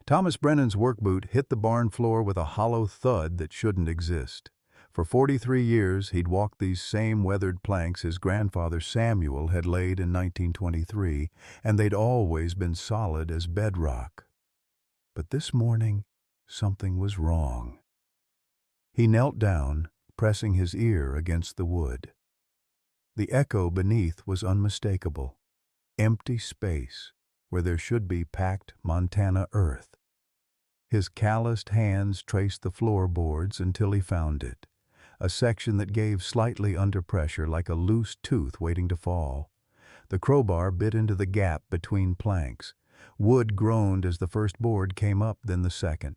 Thomas Brennan's work boot hit the barn floor with a hollow thud that shouldn't exist. For 43 years, he'd walked these same weathered planks his grandfather Samuel had laid in 1923, and they'd always been solid as bedrock. But this morning, something was wrong. He knelt down, pressing his ear against the wood. The echo beneath was unmistakable. Empty space, where there should be packed Montana earth. His calloused hands traced the floorboards until he found it, a section that gave slightly under pressure like a loose tooth waiting to fall. The crowbar bit into the gap between planks. Wood groaned as the first board came up, then the second.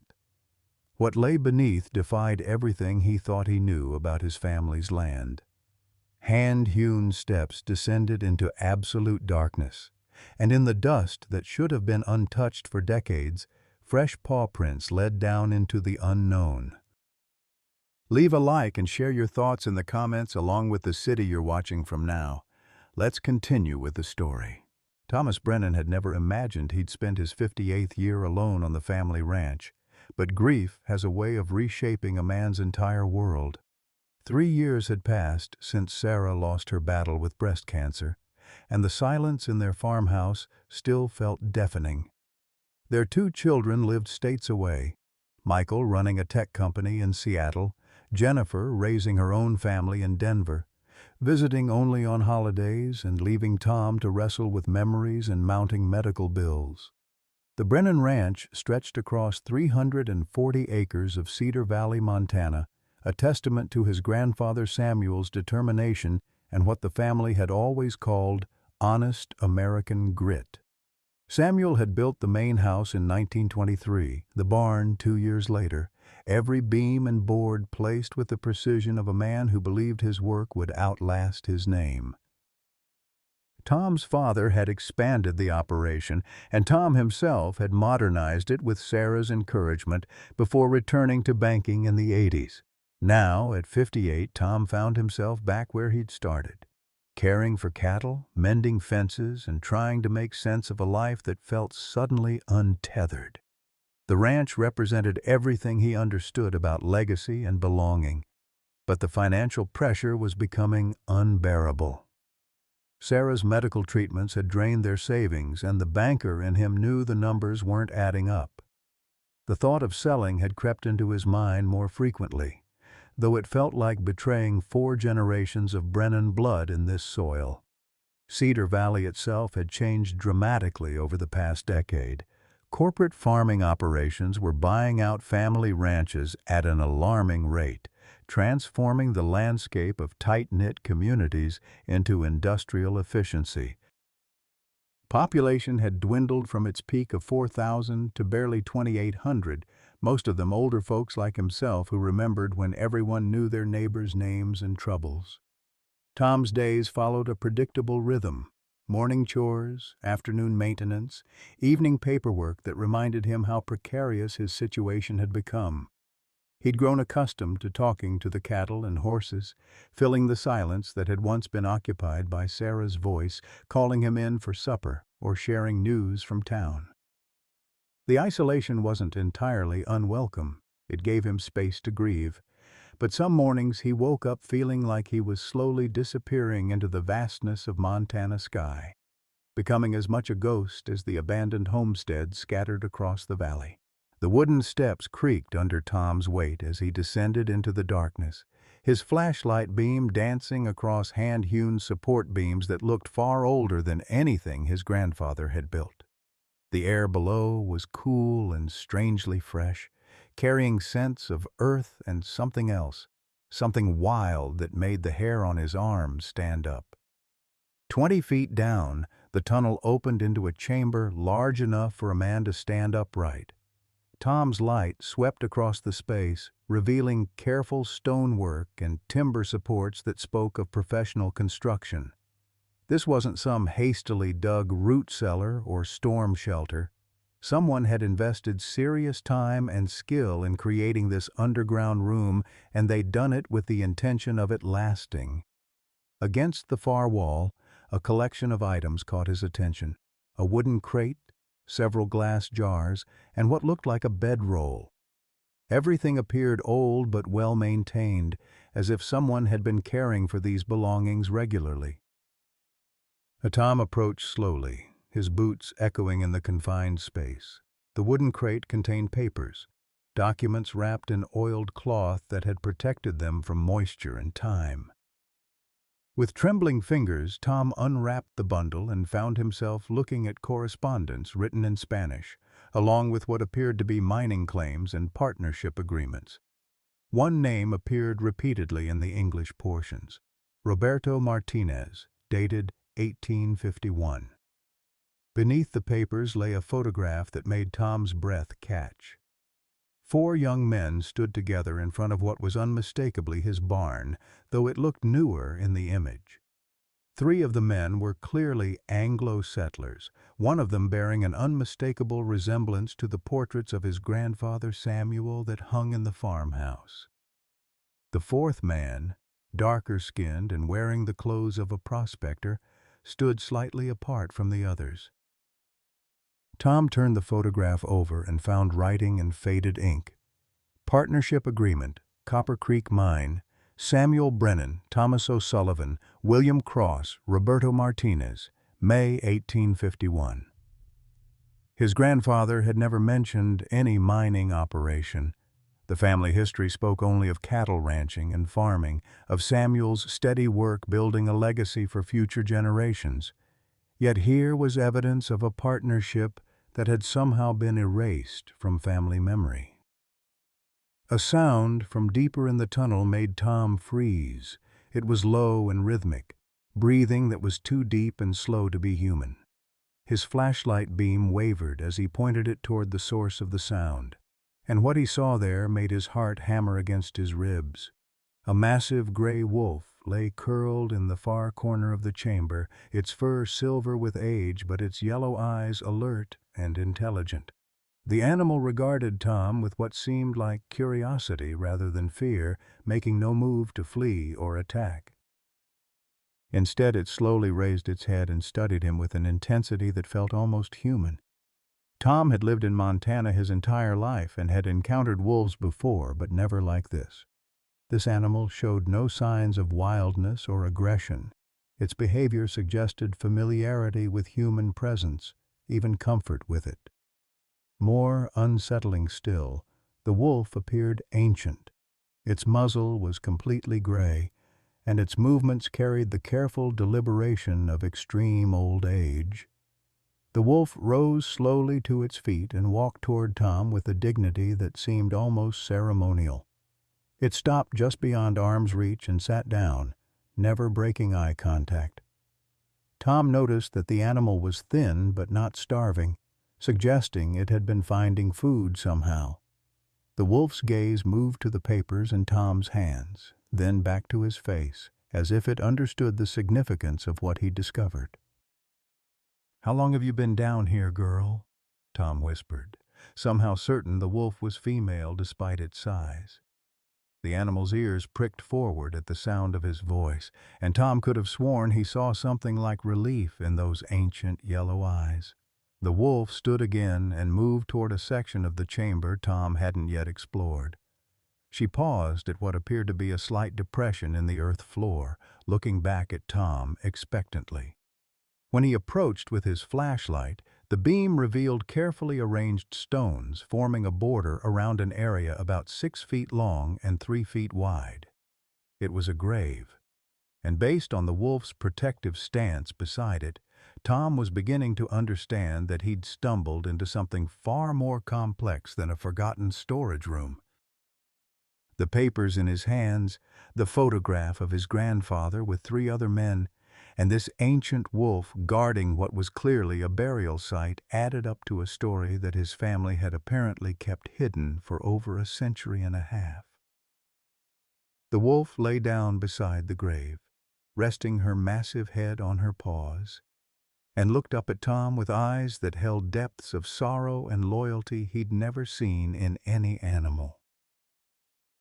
What lay beneath defied everything he thought he knew about his family's land. Hand-hewn steps descended into absolute darkness, and in the dust that should have been untouched for decades, fresh paw prints led down into the unknown. Leave a like and share your thoughts in the comments along with the city you're watching from now. Let's continue with the story. Thomas Brennan had never imagined he'd spend his 58th year alone on the family ranch, but grief has a way of reshaping a man's entire world. 3 years had passed since Sarah lost her battle with breast cancer, and the silence in their farmhouse still felt deafening. Their 2 children lived states away, Michael running a tech company in Seattle, Jennifer raising her own family in Denver, visiting only on holidays and leaving Tom to wrestle with memories and mounting medical bills. The Brennan Ranch stretched across 340 acres of Cedar Valley, Montana, a testament to his grandfather Samuel's determination and what the family had always called honest American grit. Samuel had built the main house in 1923, the barn 2 years later, every beam and board placed with the precision of a man who believed his work would outlast his name. Tom's father had expanded the operation, and Tom himself had modernized it with Sarah's encouragement before returning to banking in the 80s. Now, at 58, Tom found himself back where he'd started, caring for cattle, mending fences, and trying to make sense of a life that felt suddenly untethered. The ranch represented everything he understood about legacy and belonging, but the financial pressure was becoming unbearable. Sarah's medical treatments had drained their savings, and the banker in him knew the numbers weren't adding up. The thought of selling had crept into his mind more frequently, though it felt like betraying 4 generations of Brennan blood in this soil. Cedar Valley itself had changed dramatically over the past decade. Corporate farming operations were buying out family ranches at an alarming rate, transforming the landscape of tight-knit communities into industrial efficiency. Population had dwindled from its peak of 4,000 to barely 2,800, most of them older folks like himself who remembered when everyone knew their neighbors' names and troubles. Tom's days followed a predictable rhythm: morning chores, afternoon maintenance, evening paperwork that reminded him how precarious his situation had become. He'd grown accustomed to talking to the cattle and horses, filling the silence that had once been occupied by Sarah's voice, calling him in for supper or sharing news from town. The isolation wasn't entirely unwelcome. It gave him space to grieve. But some mornings he woke up feeling like he was slowly disappearing into the vastness of Montana sky, becoming as much a ghost as the abandoned homesteads scattered across the valley. The wooden steps creaked under Tom's weight as he descended into the darkness, his flashlight beam dancing across hand-hewn support beams that looked far older than anything his grandfather had built. The air below was cool and strangely fresh, carrying scents of earth and something else, something wild that made the hair on his arms stand up. 20 feet down, the tunnel opened into a chamber large enough for a man to stand upright. Tom's light swept across the space, revealing careful stonework and timber supports that spoke of professional construction. This wasn't some hastily dug root cellar or storm shelter. Someone had invested serious time and skill in creating this underground room, and they'd done it with the intention of it lasting. Against the far wall, a collection of items caught his attention: a wooden crate, several glass jars, and what looked like a bedroll. Everything appeared old but well-maintained, as if someone had been caring for these belongings regularly. Tom approached slowly, his boots echoing in the confined space. The wooden crate contained papers, documents wrapped in oiled cloth that had protected them from moisture and time. With trembling fingers, Tom unwrapped the bundle and found himself looking at correspondence written in Spanish, along with what appeared to be mining claims and partnership agreements. One name appeared repeatedly in the English portions: Roberto Martinez, dated 1851. Beneath the papers lay a photograph that made Tom's breath catch. 4 young men stood together in front of what was unmistakably his barn, though it looked newer in the image. 3 of the men were clearly Anglo settlers, one of them bearing an unmistakable resemblance to the portraits of his grandfather Samuel that hung in the farmhouse. The 4th man, darker-skinned and wearing the clothes of a prospector, stood slightly apart from the others. Tom turned the photograph over and found writing in faded ink. Partnership Agreement, Copper Creek Mine, Samuel Brennan, Thomas O'Sullivan, William Cross, Roberto Martinez, May 1851. His grandfather had never mentioned any mining operation. The family history spoke only of cattle ranching and farming, of Samuel's steady work building a legacy for future generations. Yet here was evidence of a partnership that had somehow been erased from family memory. A sound from deeper in the tunnel made Tom freeze. It was low and rhythmic, breathing that was too deep and slow to be human. His flashlight beam wavered as he pointed it toward the source of the sound, and what he saw there made his heart hammer against his ribs. A massive gray wolf lay curled in the far corner of the chamber, its fur silver with age but its yellow eyes alert and intelligent. The animal regarded Tom with what seemed like curiosity rather than fear, making no move to flee or attack. Instead, it slowly raised its head and studied him with an intensity that felt almost human. Tom had lived in Montana his entire life and had encountered wolves before, but never like this. This animal showed no signs of wildness or aggression. Its behavior suggested familiarity with human presence, even comfort with it. More unsettling still, the wolf appeared ancient. Its muzzle was completely gray, and its movements carried the careful deliberation of extreme old age. The wolf rose slowly to its feet and walked toward Tom with a dignity that seemed almost ceremonial. It stopped just beyond arm's reach and sat down, never breaking eye contact. Tom noticed that the animal was thin but not starving, suggesting it had been finding food somehow. The wolf's gaze moved to the papers in Tom's hands, then back to his face, as if it understood the significance of what he discovered. "How long have you been down here, girl?" Tom whispered, somehow certain the wolf was female despite its size. The animal's ears pricked forward at the sound of his voice, and Tom could have sworn he saw something like relief in those ancient yellow eyes. The wolf stood again and moved toward a section of the chamber Tom hadn't yet explored. She paused at what appeared to be a slight depression in the earth floor, looking back at Tom expectantly. When he approached with his flashlight, the beam revealed carefully arranged stones forming a border around an area about 6 feet long and 3 feet wide. It was a grave, and based on the wolf's protective stance beside it, Tom was beginning to understand that he'd stumbled into something far more complex than a forgotten storage room. The papers in his hands, the photograph of his grandfather with 3 other men, and this ancient wolf guarding what was clearly a burial site added up to a story that his family had apparently kept hidden for over a century and a half. The wolf lay down beside the grave, resting her massive head on her paws, and looked up at Tom with eyes that held depths of sorrow and loyalty he'd never seen in any animal.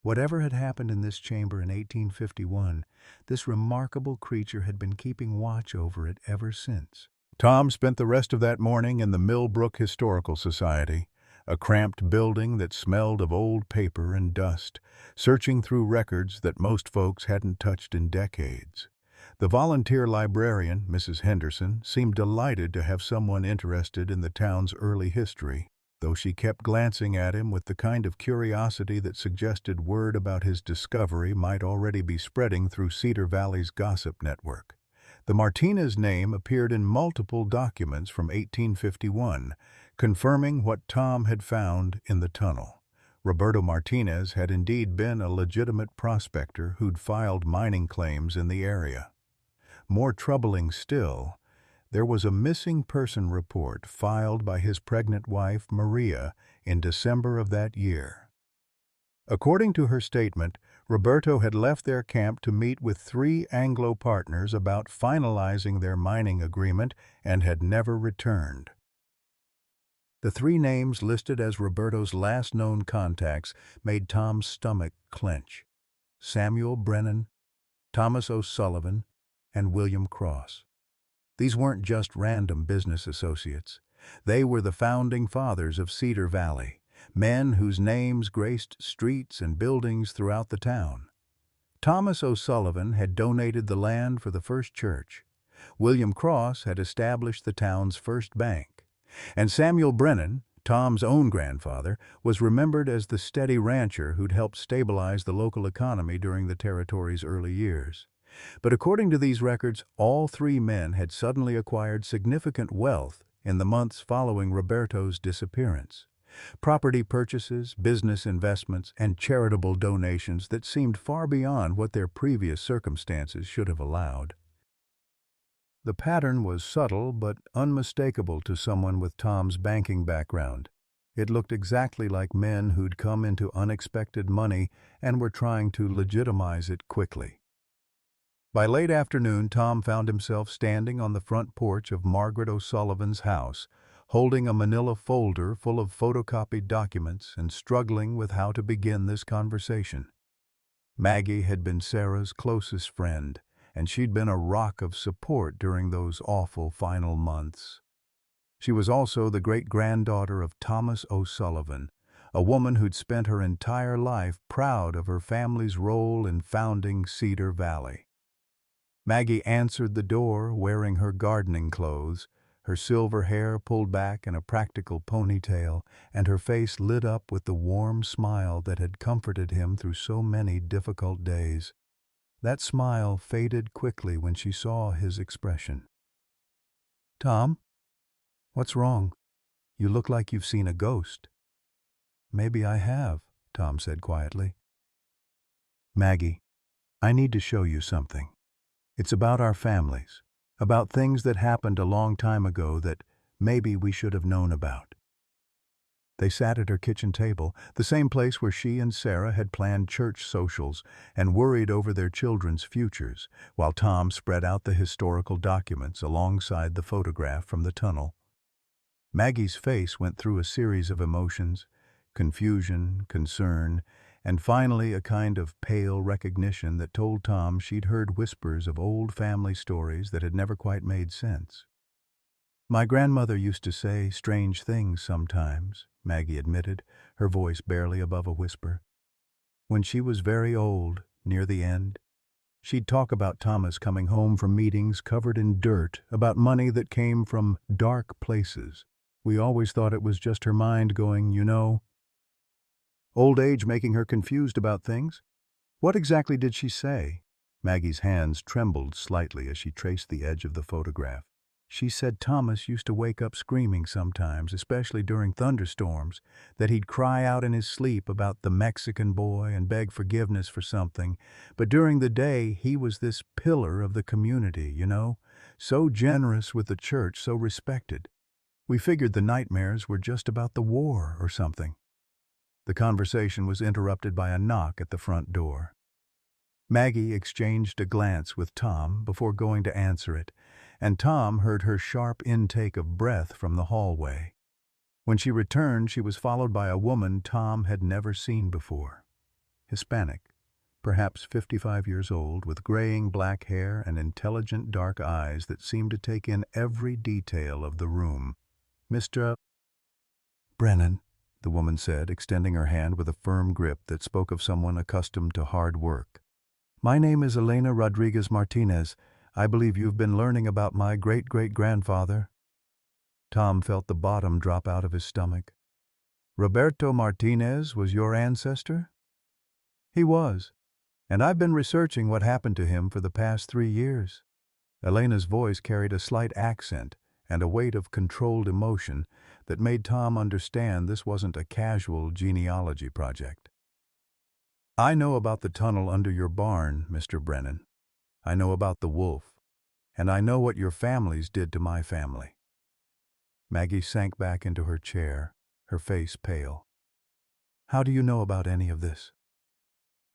Whatever had happened in this chamber in 1851, this remarkable creature had been keeping watch over it ever since. Tom spent the rest of that morning in the Millbrook Historical Society, a cramped building that smelled of old paper and dust, searching through records that most folks hadn't touched in decades. The volunteer librarian, Mrs. Henderson, seemed delighted to have someone interested in the town's early history, though she kept glancing at him with the kind of curiosity that suggested word about his discovery might already be spreading through Cedar Valley's gossip network. The Martinez name appeared in multiple documents from 1851, confirming what Tom had found in the tunnel. Roberto Martinez had indeed been a legitimate prospector who'd filed mining claims in the area. More troubling still, there was a missing person report filed by his pregnant wife, Maria, in December of that year. According to her statement, Roberto had left their camp to meet with 3 Anglo partners about finalizing their mining agreement and had never returned. The 3 names listed as Roberto's last known contacts made Tom's stomach clench: Samuel Brennan, Thomas O'Sullivan, and William Cross. These weren't just random business associates. They were the founding fathers of Cedar Valley, men whose names graced streets and buildings throughout the town. Thomas O'Sullivan had donated the land for the first church. William Cross had established the town's first bank. And Samuel Brennan, Tom's own grandfather, was remembered as the steady rancher who'd helped stabilize the local economy during the territory's early years. But according to these records, all 3 men had suddenly acquired significant wealth in the months following Roberto's disappearance. Property purchases, business investments, and charitable donations that seemed far beyond what their previous circumstances should have allowed. The pattern was subtle but unmistakable to someone with Tom's banking background. It looked exactly like men who'd come into unexpected money and were trying to legitimize it quickly. By late afternoon, Tom found himself standing on the front porch of Margaret O'Sullivan's house, holding a manila folder full of photocopied documents and struggling with how to begin this conversation. Maggie had been Sarah's closest friend, and she'd been a rock of support during those awful final months. She was also the great-granddaughter of Thomas O'Sullivan, a woman who'd spent her entire life proud of her family's role in founding Cedar Valley. Maggie answered the door wearing her gardening clothes, her silver hair pulled back in a practical ponytail, and her face lit up with the warm smile that had comforted him through so many difficult days. That smile faded quickly when she saw his expression. "Tom, what's wrong? You look like you've seen a ghost." "Maybe I have," Tom said quietly. "Maggie, I need to show you something. It's about our families, about things that happened a long time ago that maybe we should have known about." They sat at her kitchen table, the same place where she and Sarah had planned church socials and worried over their children's futures, while Tom spread out the historical documents alongside the photograph from the tunnel. Maggie's face went through a series of emotions: confusion, concern, and finally a kind of pale recognition that told Tom she'd heard whispers of old family stories that had never quite made sense. "My grandmother used to say strange things sometimes," Maggie admitted, her voice barely above a whisper. "When she was very old, near the end, she'd talk about Thomas coming home from meetings covered in dirt, about money that came from dark places. We always thought it was just her mind going, you know. Old age making her confused about things. What exactly did she say?" Maggie's hands trembled slightly as she traced the edge of the photograph. "She said Thomas used to wake up screaming sometimes, especially during thunderstorms, that he'd cry out in his sleep about the Mexican boy and beg forgiveness for something, but during the day he was this pillar of the community, you know, so generous with the church, so respected. We figured the nightmares were just about the war or something." The conversation was interrupted by a knock at the front door. Maggie exchanged a glance with Tom before going to answer it, and Tom heard her sharp intake of breath from the hallway. When she returned, she was followed by a woman Tom had never seen before. Hispanic, perhaps 55 years old, with graying black hair and intelligent dark eyes that seemed to take in every detail of the room. "Mr. Brennan," the woman said, extending her hand with a firm grip that spoke of someone accustomed to hard work. "My name is Elena Rodriguez Martinez. I believe you've been learning about my great-great-grandfather." Tom felt the bottom drop out of his stomach. "Roberto Martinez was your ancestor?" "He was, and I've been researching what happened to him for the past 3 years." Elena's voice carried a slight accent and a weight of controlled emotion that made Tom understand this wasn't a casual genealogy project. "I know about the tunnel under your barn, Mr. Brennan. I know about the wolf, and I know what your families did to my family." Maggie sank back into her chair, her face pale. "How do you know about any of this?"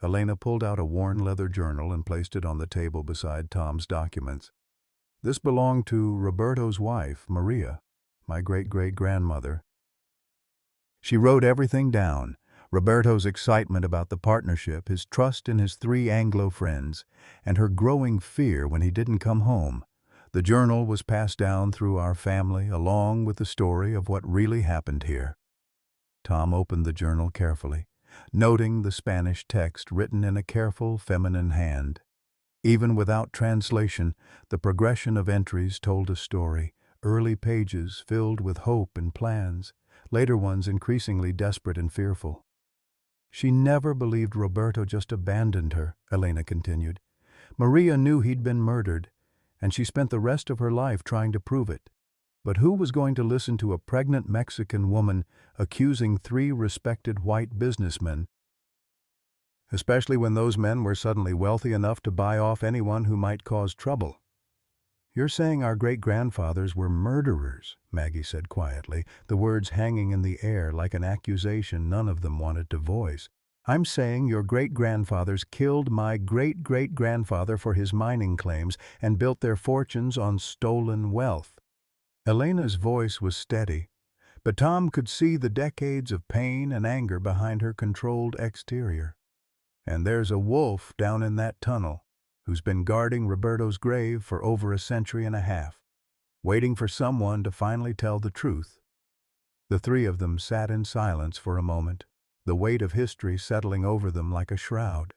Elena pulled out a worn leather journal and placed it on the table beside Tom's documents. "This belonged to Roberto's wife, Maria, my great-great-grandmother. She wrote everything down: Roberto's excitement about the partnership, his trust in his 3 Anglo friends, and her growing fear when he didn't come home. The journal was passed down through our family, along with the story of what really happened here." Tom opened the journal carefully, noting the Spanish text written in a careful, feminine hand. Even without translation, the progression of entries told a story: early pages filled with hope and plans, later ones increasingly desperate and fearful. "She never believed Roberto just abandoned her," Elena continued. "Maria knew he'd been murdered, and she spent the rest of her life trying to prove it. But who was going to listen to a pregnant Mexican woman accusing 3 respected white businessmen, especially when those men were suddenly wealthy enough to buy off anyone who might cause trouble?" "You're saying our great-grandfathers were murderers," Maggie said quietly, the words hanging in the air like an accusation none of them wanted to voice. "I'm saying your great-grandfathers killed my great-great-grandfather for his mining claims and built their fortunes on stolen wealth." Elena's voice was steady, but Tom could see the decades of pain and anger behind her controlled exterior. "And there's a wolf down in that tunnel who's been guarding Roberto's grave for over a century and a half, waiting for someone to finally tell the truth." The 3 of them sat in silence for a moment, the weight of history settling over them like a shroud.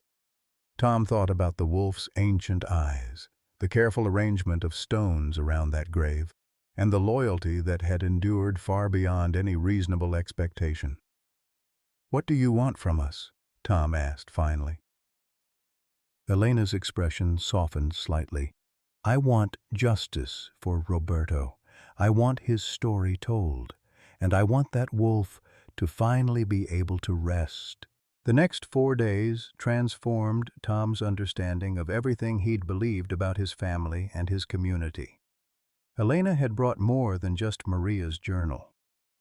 Tom thought about the wolf's ancient eyes, the careful arrangement of stones around that grave, and the loyalty that had endured far beyond any reasonable expectation. "What do you want from us?" Tom asked finally. Elena's expression softened slightly. "I want justice for Roberto. I want his story told, and I want that wolf to finally be able to rest." The next 4 days transformed Tom's understanding of everything he'd believed about his family and his community. Elena had brought more than just Maria's journal.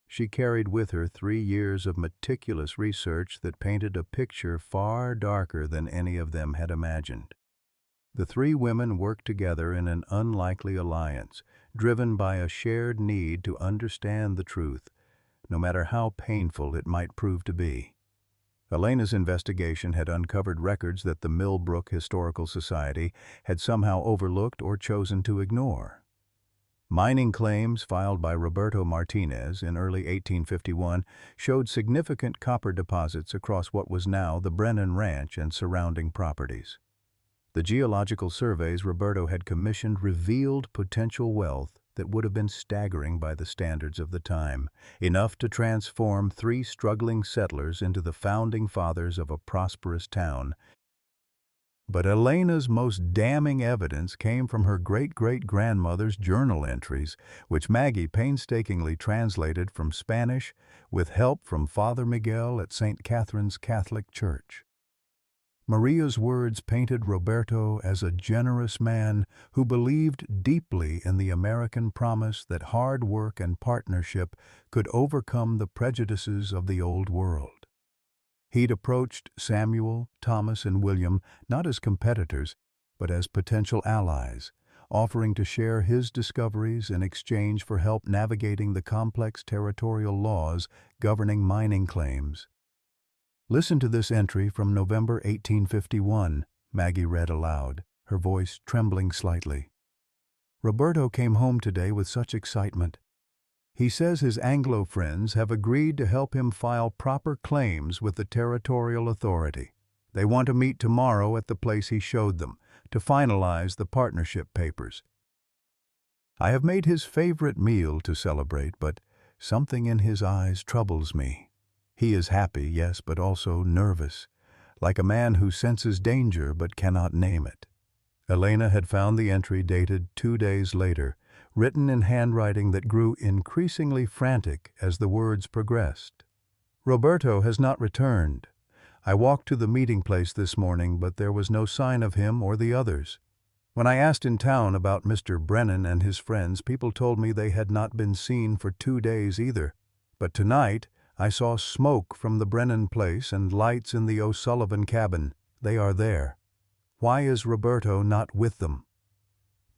She carried with her 3 years of meticulous research that painted a picture far darker than any of them had imagined. The 3 women worked together in an unlikely alliance, driven by a shared need to understand the truth, no matter how painful it might prove to be. Elena's investigation had uncovered records that the Millbrook Historical Society had somehow overlooked or chosen to ignore. Mining claims filed by Roberto Martinez in early 1851 showed significant copper deposits across what was now the Brennan Ranch and surrounding properties. The geological surveys Roberto had commissioned revealed potential wealth that would have been staggering by the standards of the time, enough to transform 3 struggling settlers into the founding fathers of a prosperous town. But Elena's most damning evidence came from her great-great-grandmother's journal entries, which Maggie painstakingly translated from Spanish with help from Father Miguel at St. Catherine's Catholic Church. Maria's words painted Roberto as a generous man who believed deeply in the American promise that hard work and partnership could overcome the prejudices of the old world. He'd approached Samuel, Thomas, and William not as competitors, but as potential allies, offering to share his discoveries in exchange for help navigating the complex territorial laws governing mining claims. Listen to this entry from November 1851, Maggie read aloud, her voice trembling slightly. Roberto came home today with such excitement. He says his Anglo friends have agreed to help him file proper claims with the territorial authority. They want to meet tomorrow at the place he showed them, to finalize the partnership papers. I have made his favorite meal to celebrate, but something in his eyes troubles me. He is happy, yes, but also nervous, like a man who senses danger but cannot name it. Elena had found the entry dated 2 days later, written in handwriting that grew increasingly frantic as the words progressed. Roberto has not returned. I walked to the meeting place this morning, but there was no sign of him or the others. When I asked in town about Mr. Brennan and his friends, people told me they had not been seen for 2 days either. But tonight, I saw smoke from the Brennan place and lights in the O'Sullivan cabin. They are there. Why is Roberto not with them?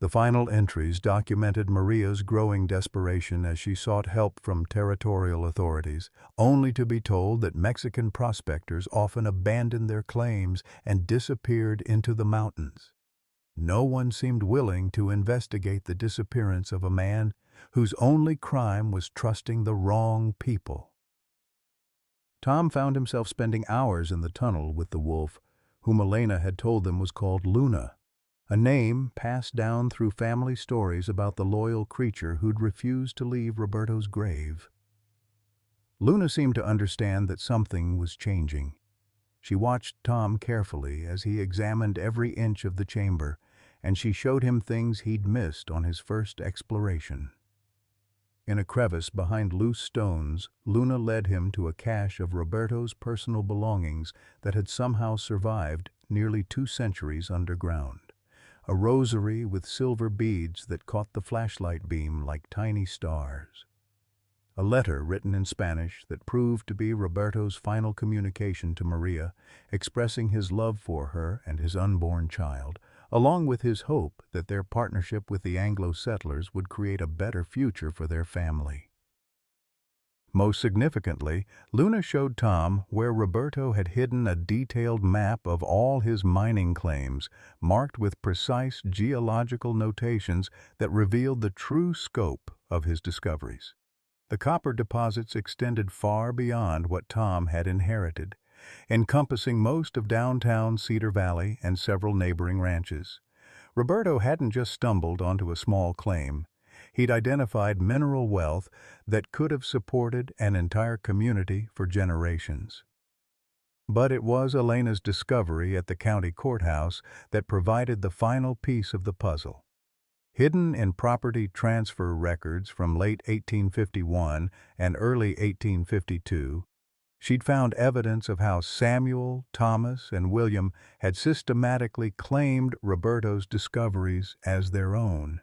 The final entries documented Maria's growing desperation as she sought help from territorial authorities, only to be told that Mexican prospectors often abandoned their claims and disappeared into the mountains. No one seemed willing to investigate the disappearance of a man whose only crime was trusting the wrong people. Tom found himself spending hours in the tunnel with the wolf, whom Elena had told them was called Luna, a name passed down through family stories about the loyal creature who'd refused to leave Roberto's grave. Luna seemed to understand that something was changing. She watched Tom carefully as he examined every inch of the chamber, and she showed him things he'd missed on his first exploration. In a crevice behind loose stones, Luna led him to a cache of Roberto's personal belongings that had somehow survived nearly 2 centuries underground. A rosary with silver beads that caught the flashlight beam like tiny stars. A letter written in Spanish that proved to be Roberto's final communication to Maria, expressing his love for her and his unborn child, along with his hope that their partnership with the Anglo settlers would create a better future for their family. Most significantly, Luna showed Tom where Roberto had hidden a detailed map of all his mining claims, marked with precise geological notations that revealed the true scope of his discoveries. The copper deposits extended far beyond what Tom had inherited, encompassing most of downtown Cedar Valley and several neighboring ranches. Roberto hadn't just stumbled onto a small claim. He'd identified mineral wealth that could have supported an entire community for generations. But it was Elena's discovery at the county courthouse that provided the final piece of the puzzle. Hidden in property transfer records from late 1851 and early 1852, she'd found evidence of how Samuel, Thomas, and William had systematically claimed Roberto's discoveries as their own.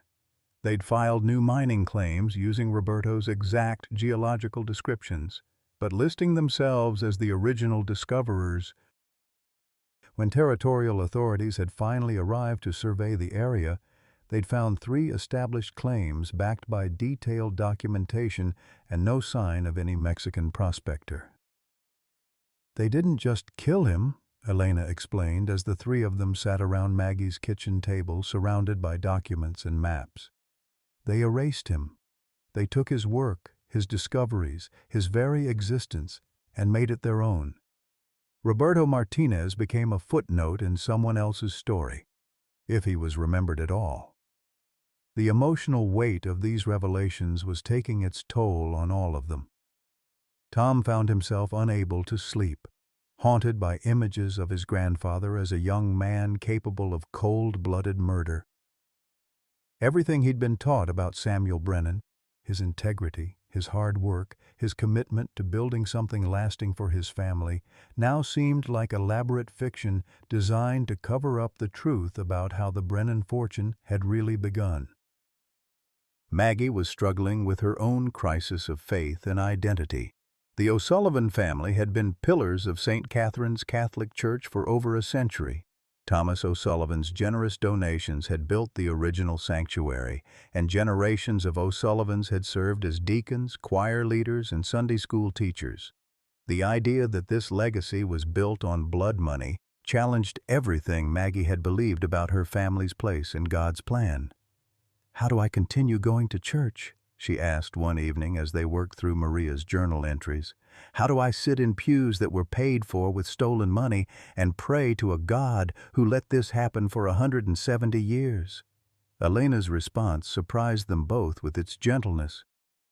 They'd filed new mining claims using Roberto's exact geological descriptions, but listing themselves as the original discoverers. When territorial authorities had finally arrived to survey the area, they'd found 3 established claims backed by detailed documentation and no sign of any Mexican prospector. They didn't just kill him, Elena explained as the 3 of them sat around Maggie's kitchen table surrounded by documents and maps. They erased him. They took his work, his discoveries, his very existence, and made it their own. Roberto Martinez became a footnote in someone else's story, if he was remembered at all. The emotional weight of these revelations was taking its toll on all of them. Tom found himself unable to sleep, haunted by images of his grandfather as a young man capable of cold-blooded murder. Everything he'd been taught about Samuel Brennan, his integrity, his hard work, his commitment to building something lasting for his family, now seemed like elaborate fiction designed to cover up the truth about how the Brennan fortune had really begun. Maggie was struggling with her own crisis of faith and identity. The O'Sullivan family had been pillars of St. Catherine's Catholic Church for over a century. Thomas O'Sullivan's generous donations had built the original sanctuary, and generations of O'Sullivans had served as deacons, choir leaders, and Sunday school teachers. The idea that this legacy was built on blood money challenged everything Maggie had believed about her family's place in God's plan. "How do I continue going to church?" she asked one evening as they worked through Maria's journal entries. "How do I sit in pews that were paid for with stolen money and pray to a God who let this happen for 170 years?" Elena's response surprised them both with its gentleness.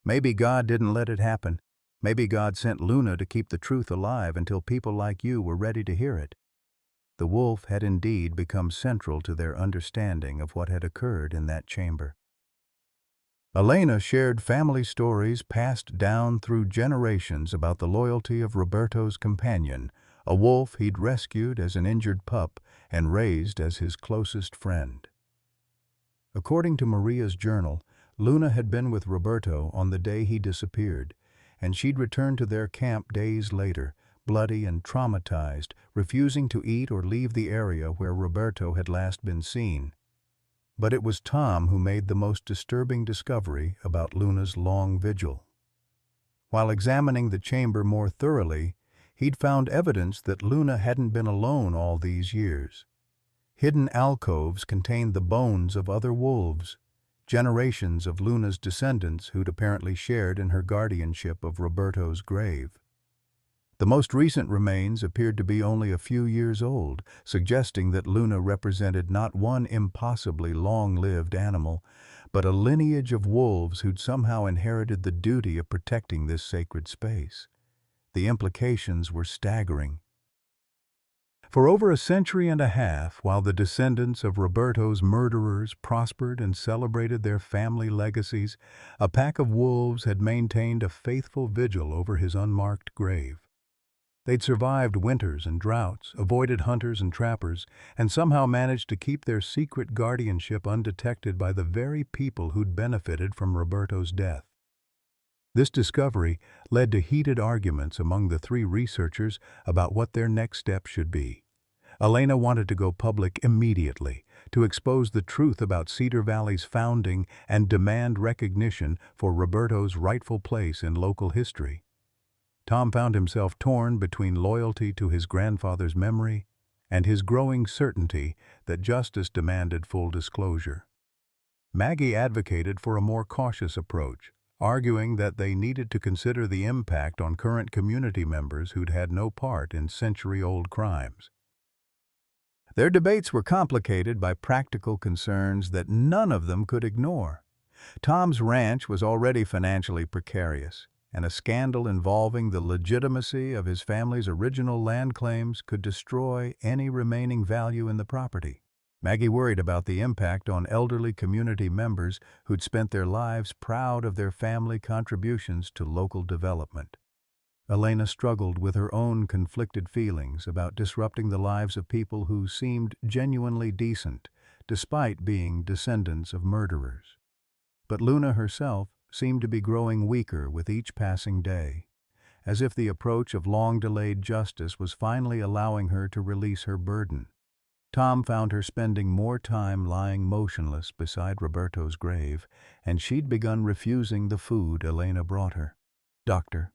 "Maybe God didn't let it happen. Maybe God sent Luna to keep the truth alive until people like you were ready to hear it." The wolf had indeed become central to their understanding of what had occurred in that chamber. Elena shared family stories passed down through generations about the loyalty of Roberto's companion, a wolf he'd rescued as an injured pup and raised as his closest friend. According to Maria's journal, Luna had been with Roberto on the day he disappeared, and she'd returned to their camp days later, bloody and traumatized, refusing to eat or leave the area where Roberto had last been seen. But it was Tom who made the most disturbing discovery about Luna's long vigil. While examining the chamber more thoroughly, he'd found evidence that Luna hadn't been alone all these years. Hidden alcoves contained the bones of other wolves, generations of Luna's descendants who'd apparently shared in her guardianship of Roberto's grave. The most recent remains appeared to be only a few years old, suggesting that Luna represented not one impossibly long-lived animal, but a lineage of wolves who'd somehow inherited the duty of protecting this sacred space. The implications were staggering. For over a century and a half, while the descendants of Roberto's murderers prospered and celebrated their family legacies, a pack of wolves had maintained a faithful vigil over his unmarked grave. They'd survived winters and droughts, avoided hunters and trappers, and somehow managed to keep their secret guardianship undetected by the very people who'd benefited from Roberto's death. This discovery led to heated arguments among the three researchers about what their next step should be. Elena wanted to go public immediately, to expose the truth about Cedar Valley's founding and demand recognition for Roberto's rightful place in local history. Tom found himself torn between loyalty to his grandfather's memory and his growing certainty that justice demanded full disclosure. Maggie advocated for a more cautious approach, arguing that they needed to consider the impact on current community members who'd had no part in century-old crimes. Their debates were complicated by practical concerns that none of them could ignore. Tom's ranch was already financially precarious, and a scandal involving the legitimacy of his family's original land claims could destroy any remaining value in the property. Maggie worried about the impact on elderly community members who'd spent their lives proud of their family contributions to local development. Elena struggled with her own conflicted feelings about disrupting the lives of people who seemed genuinely decent, despite being descendants of murderers. But Luna herself seemed to be growing weaker with each passing day, as if the approach of long-delayed justice was finally allowing her to release her burden. Tom found her spending more time lying motionless beside Roberto's grave, and she'd begun refusing the food Elena brought her. Dr.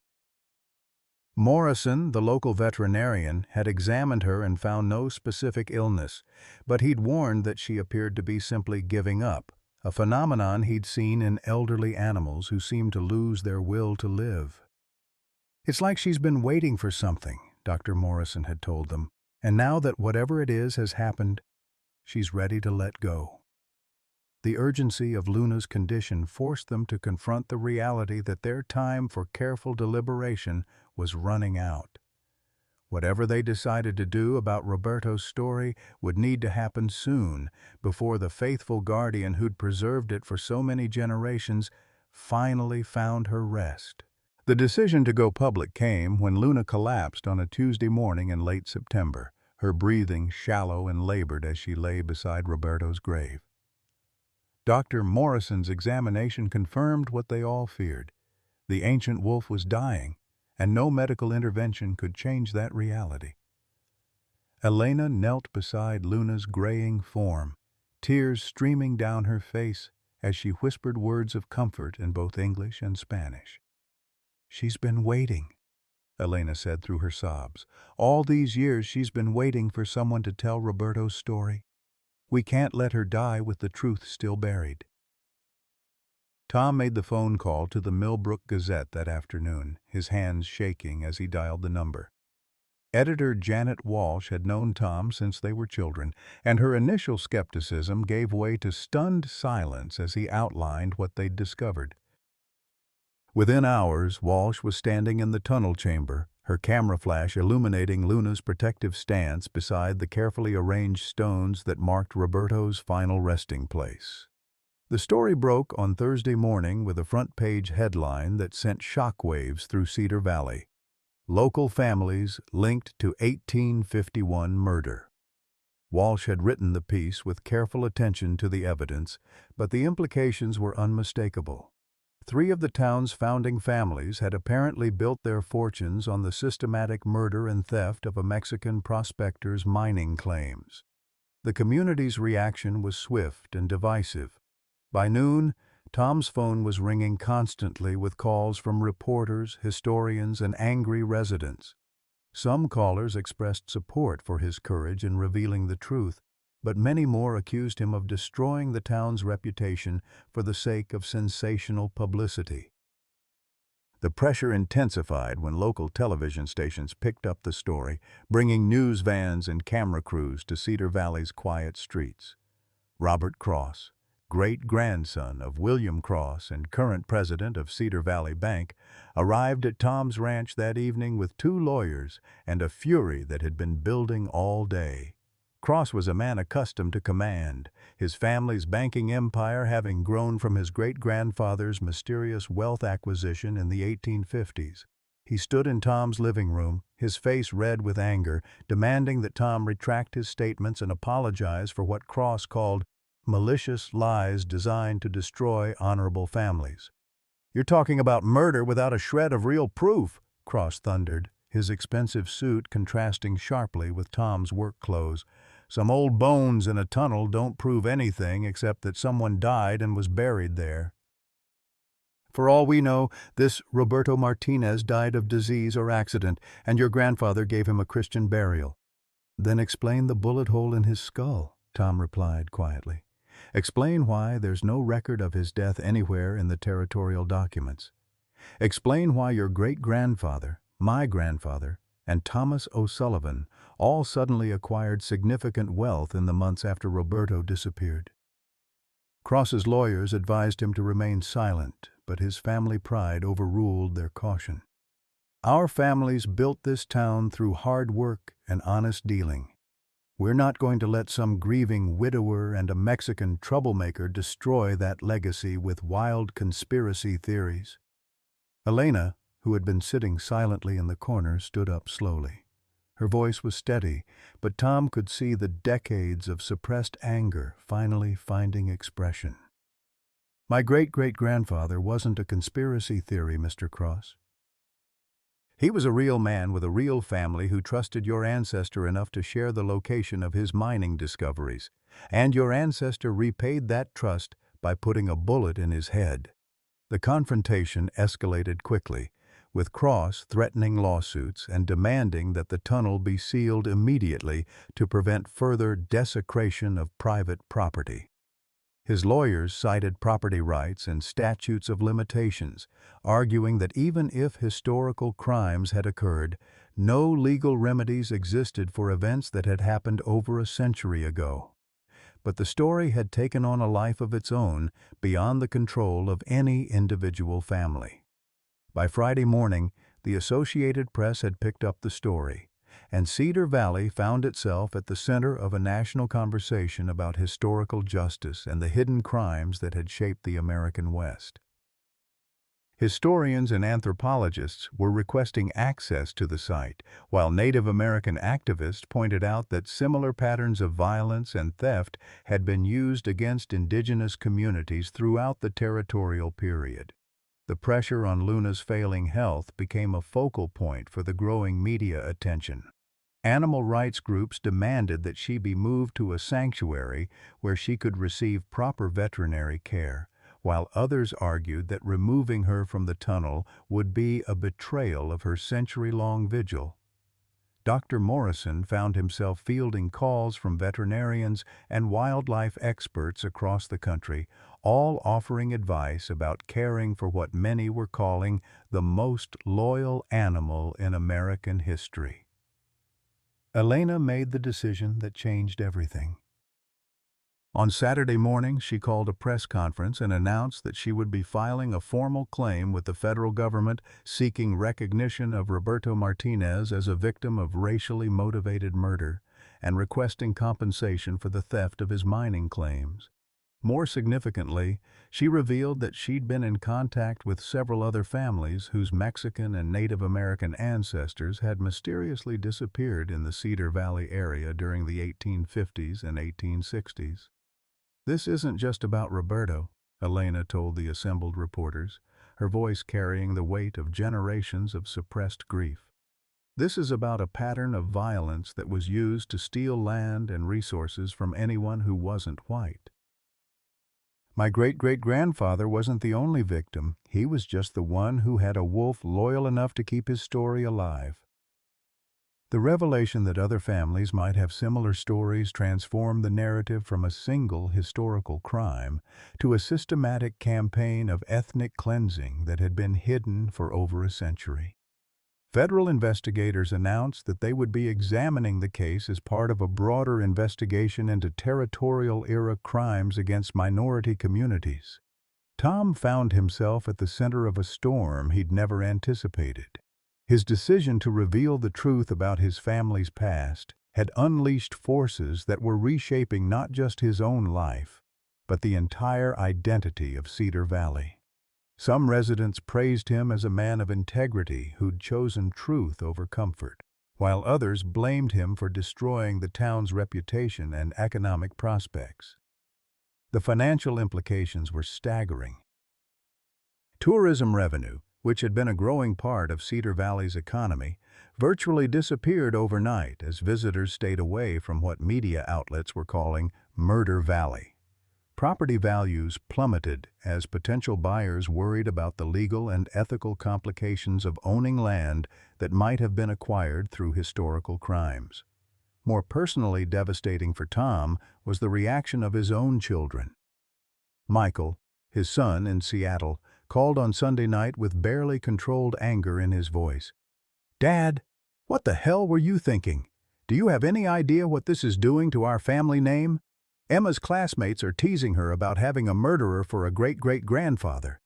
Morrison, the local veterinarian, had examined her and found no specific illness, but he'd warned that she appeared to be simply giving up, a phenomenon he'd seen in elderly animals who seemed to lose their will to live. "It's like she's been waiting for something," Dr. Morrison had told them, "and now that whatever it is has happened, she's ready to let go." The urgency of Luna's condition forced them to confront the reality that their time for careful deliberation was running out. Whatever they decided to do about Roberto's story would need to happen soon, before the faithful guardian who'd preserved it for so many generations finally found her rest. The decision to go public came when Luna collapsed on a Tuesday morning in late September, her breathing shallow and labored as she lay beside Roberto's grave. Dr. Morrison's examination confirmed what they all feared. The ancient wolf was dying, and no medical intervention could change that reality. Elena knelt beside Luna's graying form, tears streaming down her face as she whispered words of comfort in both English and Spanish. "She's been waiting. Elena said through her sobs. All these years she's been waiting for someone to tell Roberto's story. We can't let her die with the truth still buried. Tom made the phone call to the Millbrook Gazette that afternoon, his hands shaking as he dialed the number. Editor Janet Walsh had known Tom since they were children, and her initial skepticism gave way to stunned silence as he outlined what they'd discovered. Within hours, Walsh was standing in the tunnel chamber, her camera flash illuminating Luna's protective stance beside the carefully arranged stones that marked Roberto's final resting place. The story broke on Thursday morning with a front-page headline that sent shockwaves through Cedar Valley. Local families linked to 1851 murder. Walsh had written the piece with careful attention to the evidence, but the implications were unmistakable. 3 of the town's founding families had apparently built their fortunes on the systematic murder and theft of a Mexican prospector's mining claims. The community's reaction was swift and divisive. By noon, Tom's phone was ringing constantly with calls from reporters, historians, and angry residents. Some callers expressed support for his courage in revealing the truth, but many more accused him of destroying the town's reputation for the sake of sensational publicity. The pressure intensified when local television stations picked up the story, bringing news vans and camera crews to Cedar Valley's quiet streets. Robert Cross, great-grandson of William Cross and current president of Cedar Valley Bank, arrived at Tom's ranch that evening with 2 lawyers and a fury that had been building all day. Cross was a man accustomed to command, his family's banking empire having grown from his great-grandfather's mysterious wealth acquisition in the 1850s. He stood in Tom's living room, his face red with anger, demanding that Tom retract his statements and apologize for what Cross called malicious lies designed to destroy honorable families. "You're talking about murder without a shred of real proof," Cross thundered, his expensive suit contrasting sharply with Tom's work clothes. "Some old bones in a tunnel don't prove anything except that someone died and was buried there. For all we know, this Roberto Martinez died of disease or accident, and your grandfather gave him a Christian burial." "Then explain the bullet hole in his skull," Tom replied quietly. "Explain why there's no record of his death anywhere in the territorial documents. Explain why your great-grandfather, my grandfather, and Thomas O'Sullivan all suddenly acquired significant wealth in the months after Roberto disappeared." Cross's lawyers advised him to remain silent, but his family pride overruled their caution. "Our families built this town through hard work and honest dealing. We're not going to let some grieving widower and a Mexican troublemaker destroy that legacy with wild conspiracy theories." Elena, who had been sitting silently in the corner, stood up slowly. Her voice was steady, but Tom could see the decades of suppressed anger finally finding expression. "My great-great-grandfather wasn't a conspiracy theory, Mr. Cross. He was a real man with a real family who trusted your ancestor enough to share the location of his mining discoveries, and your ancestor repaid that trust by putting a bullet in his head." The confrontation escalated quickly, with Cross threatening lawsuits and demanding that the tunnel be sealed immediately to prevent further desecration of private property. His lawyers cited property rights and statutes of limitations, arguing that even if historical crimes had occurred, no legal remedies existed for events that had happened over a century ago. But the story had taken on a life of its own beyond the control of any individual family. By Friday morning, the Associated Press had picked up the story, and Cedar Valley found itself at the center of a national conversation about historical justice and the hidden crimes that had shaped the American West. Historians and anthropologists were requesting access to the site, while Native American activists pointed out that similar patterns of violence and theft had been used against indigenous communities throughout the territorial period. The pressure on Luna's failing health became a focal point for the growing media attention. Animal rights groups demanded that she be moved to a sanctuary where she could receive proper veterinary care, while others argued that removing her from the tunnel would be a betrayal of her century-long vigil. Dr. Morrison found himself fielding calls from veterinarians and wildlife experts across the country, all offering advice about caring for what many were calling the most loyal animal in American history. Elena made the decision that changed everything. On Saturday morning, she called a press conference and announced that she would be filing a formal claim with the federal government seeking recognition of Roberto Martinez as a victim of racially motivated murder and requesting compensation for the theft of his mining claims. More significantly, she revealed that she'd been in contact with several other families whose Mexican and Native American ancestors had mysteriously disappeared in the Cedar Valley area during the 1850s and 1860s. "This isn't just about Roberto," Elena told the assembled reporters, her voice carrying the weight of generations of suppressed grief. "This is about a pattern of violence that was used to steal land and resources from anyone who wasn't white. My great-great-grandfather wasn't the only victim. He was just the one who had a wolf loyal enough to keep his story alive." The revelation that other families might have similar stories transformed the narrative from a single historical crime to a systematic campaign of ethnic cleansing that had been hidden for over a century. Federal investigators announced that they would be examining the case as part of a broader investigation into territorial-era crimes against minority communities. Tom found himself at the center of a storm he'd never anticipated. His decision to reveal the truth about his family's past had unleashed forces that were reshaping not just his own life, but the entire identity of Cedar Valley. Some residents praised him as a man of integrity who'd chosen truth over comfort, while others blamed him for destroying the town's reputation and economic prospects. The financial implications were staggering. Tourism revenue, which had been a growing part of Cedar Valley's economy, virtually disappeared overnight as visitors stayed away from what media outlets were calling Murder Valley. Property values plummeted as potential buyers worried about the legal and ethical complications of owning land that might have been acquired through historical crimes. More personally devastating for Tom was the reaction of his own children. Michael, his son in Seattle, called on Sunday night with barely controlled anger in his voice. "Dad, what the hell were you thinking? Do you have any idea what this is doing to our family name? Emma's classmates are teasing her about having a murderer for a great-great-grandfather."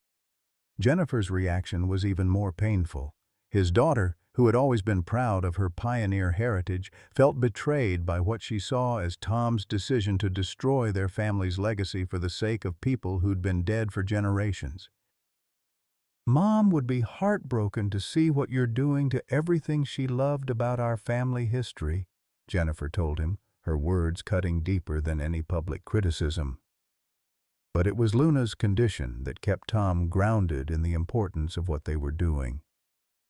Jennifer's reaction was even more painful. His daughter, who had always been proud of her pioneer heritage, felt betrayed by what she saw as Tom's decision to destroy their family's legacy for the sake of people who'd been dead for generations. "Mom would be heartbroken to see what you're doing to everything she loved about our family history," Jennifer told him, her words cutting deeper than any public criticism. But it was Luna's condition that kept Tom grounded in the importance of what they were doing.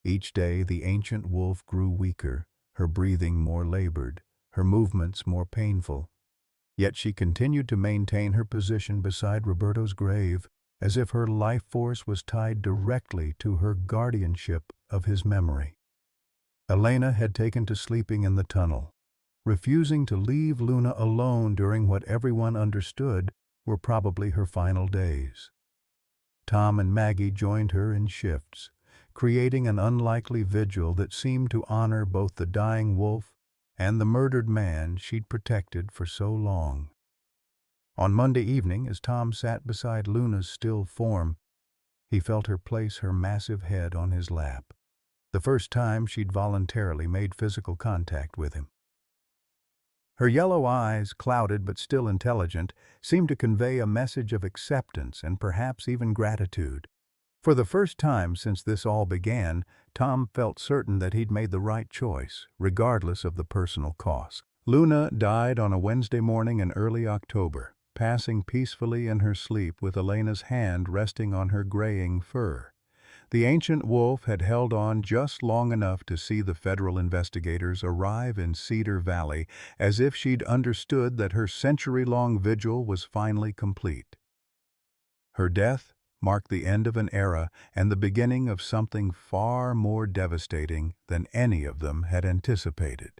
Each day the ancient wolf grew weaker, her breathing more labored, her movements more painful. Yet she continued to maintain her position beside Roberto's grave, as if her life force was tied directly to her guardianship of his memory. Elena had taken to sleeping in the tunnel, refusing to leave Luna alone during what everyone understood were probably her final days. Tom and Maggie joined her in shifts, creating an unlikely vigil that seemed to honor both the dying wolf and the murdered man she'd protected for so long. On Monday evening, as Tom sat beside Luna's still form, he felt her place her massive head on his lap, the first time she'd voluntarily made physical contact with him. Her yellow eyes, clouded but still intelligent, seemed to convey a message of acceptance and perhaps even gratitude. For the first time since this all began, Tom felt certain that he'd made the right choice, regardless of the personal cost. Luna died on a Wednesday morning in early October, passing peacefully in her sleep with Elena's hand resting on her graying fur. The ancient wolf had held on just long enough to see the federal investigators arrive in Cedar Valley, as if she'd understood that her century-long vigil was finally complete. Her death marked the end of an era and the beginning of something far more devastating than any of them had anticipated.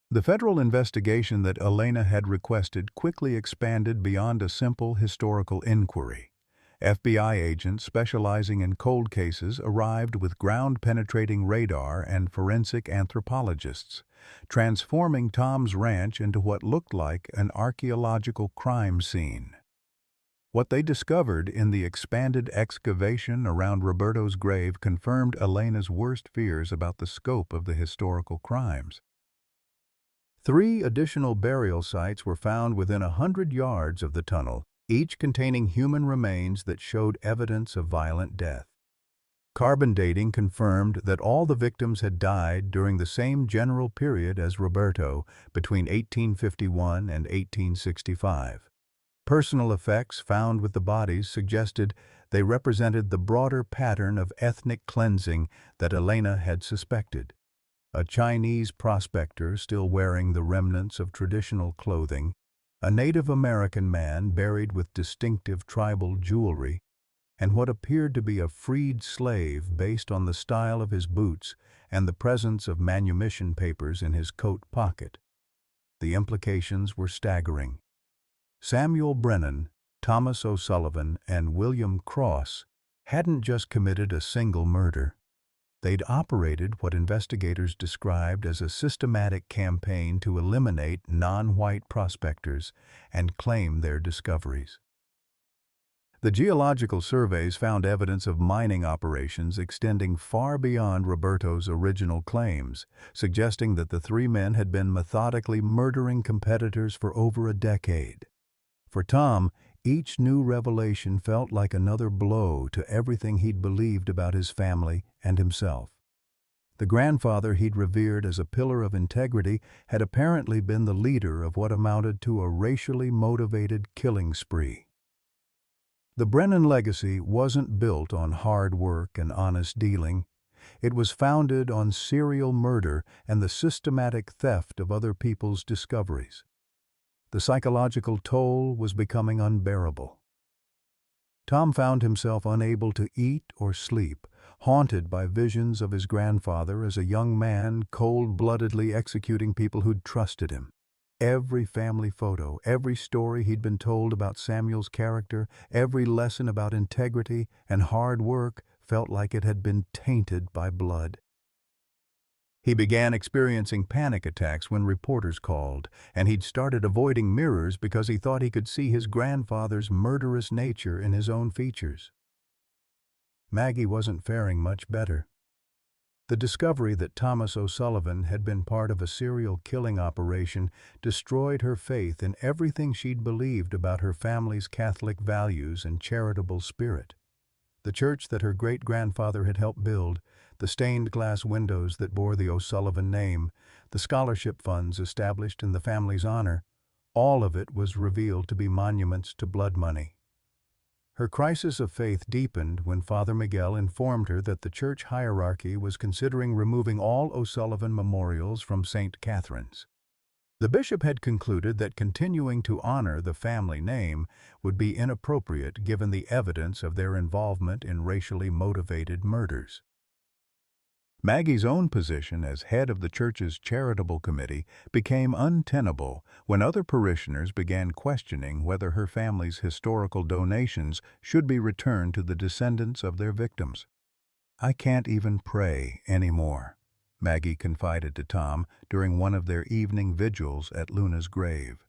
The federal investigation that Elena had requested quickly expanded beyond a simple historical inquiry. FBI agents specializing in cold cases arrived with ground-penetrating radar and forensic anthropologists, transforming Tom's ranch into what looked like an archaeological crime scene. What they discovered in the expanded excavation around Roberto's grave confirmed Elena's worst fears about the scope of the historical crimes. 3 additional burial sites were found within 100 yards of the tunnel, each containing human remains that showed evidence of violent death. Carbon dating confirmed that all the victims had died during the same general period as Roberto, between 1851 and 1865. Personal effects found with the bodies suggested they represented the broader pattern of ethnic cleansing that Elena had suspected. A Chinese prospector still wearing the remnants of traditional clothing, a Native American man buried with distinctive tribal jewelry, and what appeared to be a freed slave based on the style of his boots and the presence of manumission papers in his coat pocket. The implications were staggering. Samuel Brennan, Thomas O'Sullivan, and William Cross hadn't just committed a single murder. They'd operated what investigators described as a systematic campaign to eliminate non-white prospectors and claim their discoveries. The geological surveys found evidence of mining operations extending far beyond Roberto's original claims, suggesting that the 3 men had been methodically murdering competitors for over a decade. For Tom, each new revelation felt like another blow to everything he'd believed about his family and himself. The grandfather he'd revered as a pillar of integrity had apparently been the leader of what amounted to a racially motivated killing spree. The Brennan legacy wasn't built on hard work and honest dealing. It was founded on serial murder and the systematic theft of other people's discoveries. The psychological toll was becoming unbearable. Tom found himself unable to eat or sleep, haunted by visions of his grandfather as a young man cold-bloodedly executing people who'd trusted him. Every family photo, every story he'd been told about Samuel's character, every lesson about integrity and hard work felt like it had been tainted by blood. He began experiencing panic attacks when reporters called, and he'd started avoiding mirrors because he thought he could see his grandfather's murderous nature in his own features. Maggie wasn't faring much better. The discovery that Thomas O'Sullivan had been part of a serial killing operation destroyed her faith in everything she'd believed about her family's Catholic values and charitable spirit. The church that her great-grandfather had helped build, the stained glass windows that bore the O'Sullivan name, the scholarship funds established in the family's honor, all of it was revealed to be monuments to blood money. Her crisis of faith deepened when Father Miguel informed her that the church hierarchy was considering removing all O'Sullivan memorials from St. Catherine's. The bishop had concluded that continuing to honor the family name would be inappropriate given the evidence of their involvement in racially motivated murders. Maggie's own position as head of the church's charitable committee became untenable when other parishioners began questioning whether her family's historical donations should be returned to the descendants of their victims. "I can't even pray anymore," Maggie confided to Tom during one of their evening vigils at Luna's grave.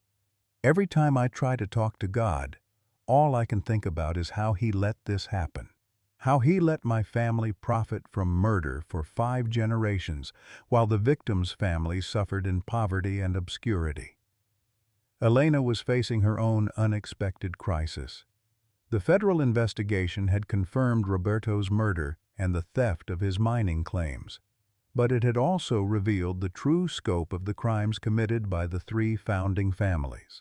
"Every time I try to talk to God, all I can think about is how He let this happen. How He let my family profit from murder for 5 generations, while the victims' families suffered in poverty and obscurity." Elena was facing her own unexpected crisis. The federal investigation had confirmed Roberto's murder and the theft of his mining claims, but it had also revealed the true scope of the crimes committed by the 3 founding families.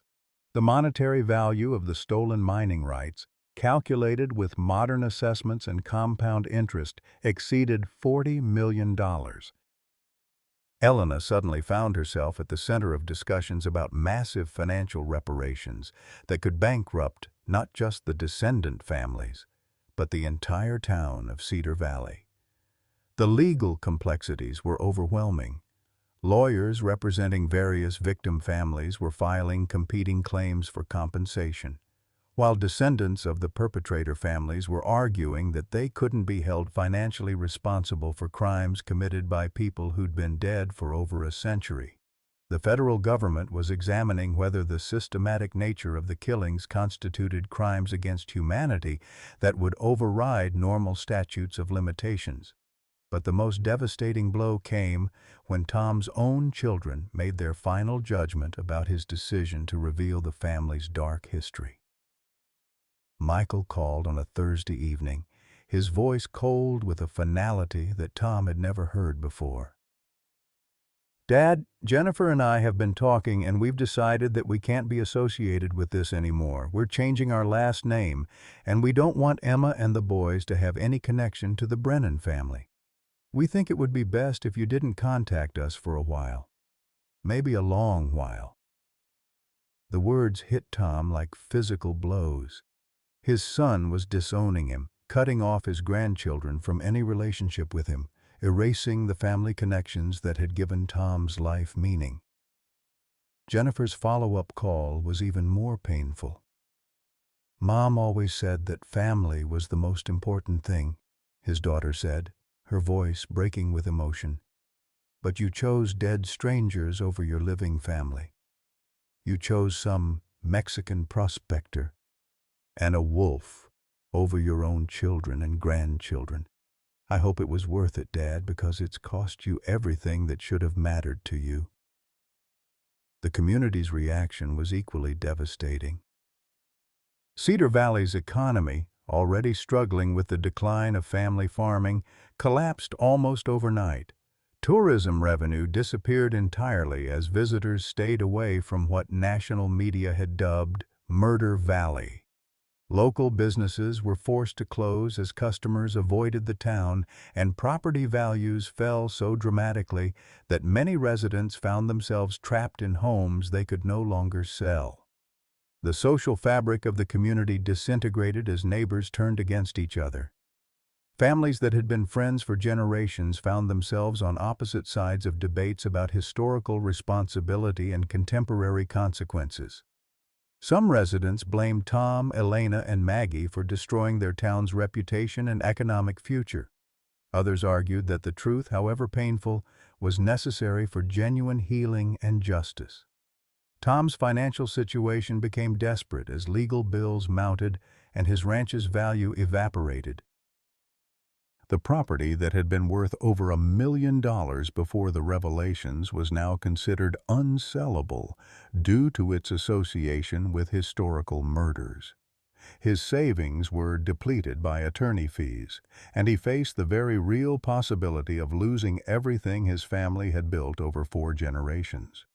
The monetary value of the stolen mining rights, calculated with modern assessments and compound interest, exceeded $40 million. Elena suddenly found herself at the center of discussions about massive financial reparations that could bankrupt not just the descendant families, but the entire town of Cedar Valley. The legal complexities were overwhelming. Lawyers representing various victim families were filing competing claims for compensation, while descendants of the perpetrator families were arguing that they couldn't be held financially responsible for crimes committed by people who'd been dead for over a century. The federal government was examining whether the systematic nature of the killings constituted crimes against humanity that would override normal statutes of limitations. But the most devastating blow came when Tom's own children made their final judgment about his decision to reveal the family's dark history. Michael called on a Thursday evening, his voice cold with a finality that Tom had never heard before. "Dad, Jennifer and I have been talking and we've decided that we can't be associated with this anymore. We're changing our last name, and we don't want Emma and the boys to have any connection to the Brennan family. We think it would be best if you didn't contact us for a while. Maybe a long while." The words hit Tom like physical blows. His son was disowning him, cutting off his grandchildren from any relationship with him, erasing the family connections that had given Tom's life meaning. Jennifer's follow-up call was even more painful. "Mom always said that family was the most important thing," his daughter said, her voice breaking with emotion. "But you chose dead strangers over your living family. You chose some Mexican prospector and a wolf over your own children and grandchildren. I hope it was worth it, Dad, because it's cost you everything that should have mattered to you." The community's reaction was equally devastating. Cedar Valley's economy, already struggling with the decline of family farming, collapsed almost overnight. Tourism revenue disappeared entirely as visitors stayed away from what national media had dubbed Murder Valley. Local businesses were forced to close as customers avoided the town, and property values fell so dramatically that many residents found themselves trapped in homes they could no longer sell. The social fabric of the community disintegrated as neighbors turned against each other. Families that had been friends for generations found themselves on opposite sides of debates about historical responsibility and contemporary consequences. Some residents blamed Tom, Elena, and Maggie for destroying their town's reputation and economic future. Others argued that the truth, however painful, was necessary for genuine healing and justice. Tom's financial situation became desperate as legal bills mounted and his ranch's value evaporated. The property that had been worth over $1 million before the revelations was now considered unsellable due to its association with historical murders. His savings were depleted by attorney fees, and he faced the very real possibility of losing everything his family had built over 4 generations.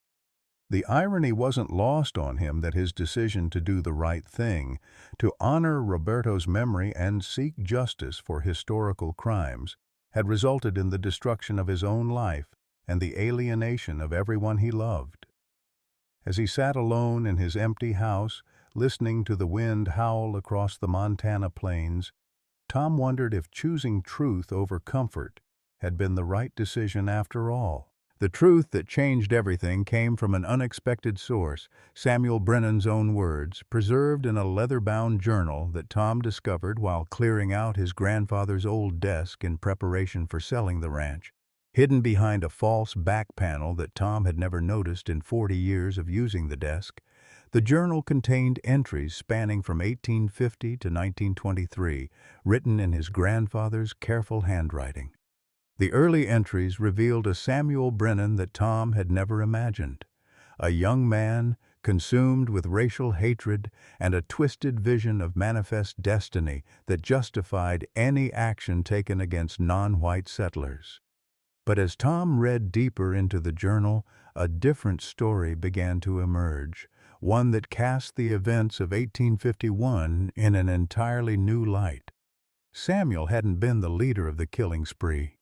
The irony wasn't lost on him that his decision to do the right thing, to honor Roberto's memory and seek justice for historical crimes, had resulted in the destruction of his own life and the alienation of everyone he loved. As he sat alone in his empty house, listening to the wind howl across the Montana plains, Tom wondered if choosing truth over comfort had been the right decision after all. The truth that changed everything came from an unexpected source, Samuel Brennan's own words, preserved in a leather-bound journal that Tom discovered while clearing out his grandfather's old desk in preparation for selling the ranch. Hidden behind a false back panel that Tom had never noticed in 40 years of using the desk, the journal contained entries spanning from 1850 to 1923, written in his grandfather's careful handwriting. The early entries revealed a Samuel Brennan that Tom had never imagined, a young man consumed with racial hatred and a twisted vision of manifest destiny that justified any action taken against non-white settlers. But as Tom read deeper into the journal, a different story began to emerge, one that cast the events of 1851 in an entirely new light. Samuel hadn't been the leader of the killing spree.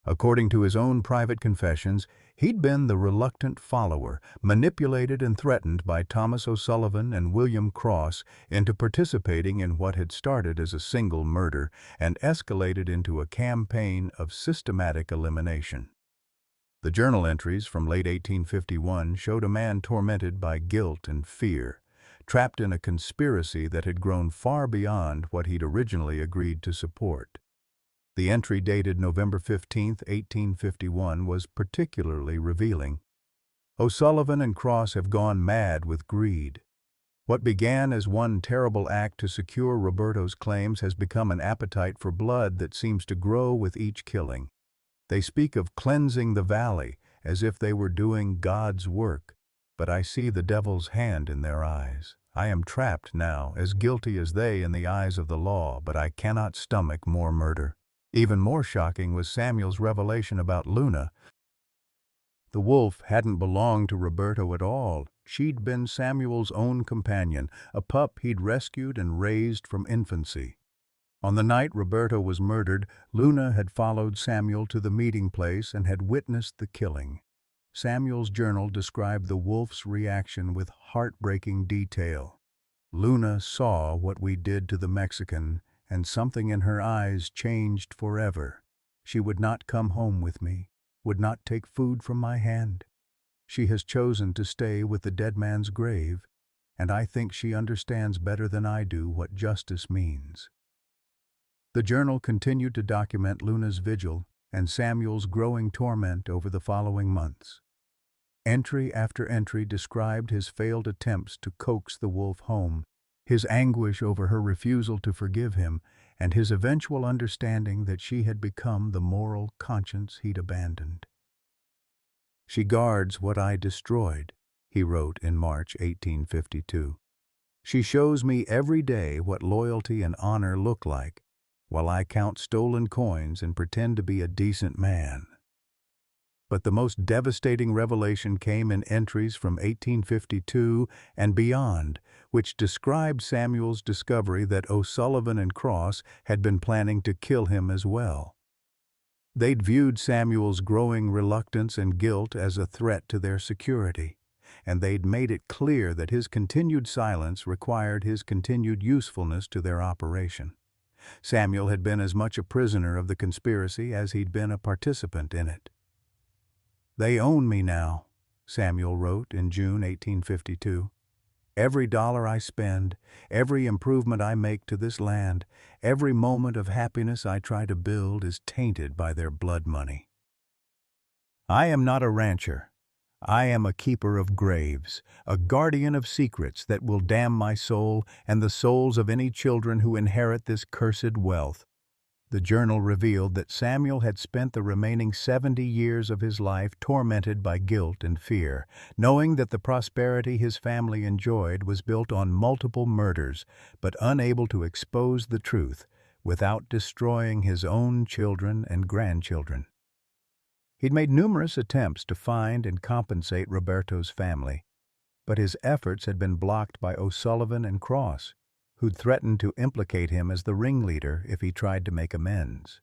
According to his own private confessions, he'd been the reluctant follower, manipulated and threatened by Thomas O'Sullivan and William Cross into participating in what had started as a single murder and escalated into a campaign of systematic elimination. The journal entries from late 1851 showed a man tormented by guilt and fear, trapped in a conspiracy that had grown far beyond what he'd originally agreed to support. The entry dated November 15, 1851, was particularly revealing. O'Sullivan and Cross have gone mad with greed. What began as one terrible act to secure Roberto's claims has become an appetite for blood that seems to grow with each killing. They speak of cleansing the valley as if they were doing God's work, but I see the devil's hand in their eyes. I am trapped now, as guilty as they in the eyes of the law, but I cannot stomach more murder. Even more shocking was Samuel's revelation about Luna. The wolf hadn't belonged to Roberto at all. She'd been Samuel's own companion, a pup he'd rescued and raised from infancy. On the night Roberto was murdered, Luna had followed Samuel to the meeting place and had witnessed the killing. Samuel's journal described the wolf's reaction with heartbreaking detail. Luna saw what we did to the Mexican, and something in her eyes changed forever. She would not come home with me, would not take food from my hand. She has chosen to stay with the dead man's grave, and I think she understands better than I do what justice means. The journal continued to document Luna's vigil and Samuel's growing torment over the following months. Entry after entry described his failed attempts to coax the wolf home, his anguish over her refusal to forgive him, and his eventual understanding that she had become the moral conscience he'd abandoned. "She guards what I destroyed," he wrote in March 1852. "She shows me every day what loyalty and honor look like, while I count stolen coins and pretend to be a decent man." But the most devastating revelation came in entries from 1852 and beyond, which described Samuel's discovery that O'Sullivan and Cross had been planning to kill him as well. They'd viewed Samuel's growing reluctance and guilt as a threat to their security, and they'd made it clear that his continued silence required his continued usefulness to their operation. Samuel had been as much a prisoner of the conspiracy as he'd been a participant in it. "They own me now," Samuel wrote in June 1852. "Every dollar I spend, every improvement I make to this land, every moment of happiness I try to build is tainted by their blood money. I am not a rancher. I am a keeper of graves, a guardian of secrets that will damn my soul and the souls of any children who inherit this cursed wealth." The journal revealed that Samuel had spent the remaining 70 years of his life tormented by guilt and fear, knowing that the prosperity his family enjoyed was built on multiple murders, but unable to expose the truth without destroying his own children and grandchildren. He'd made numerous attempts to find and compensate Roberto's family, but his efforts had been blocked by O'Sullivan and Cross, who'd threatened to implicate him as the ringleader if he tried to make amends.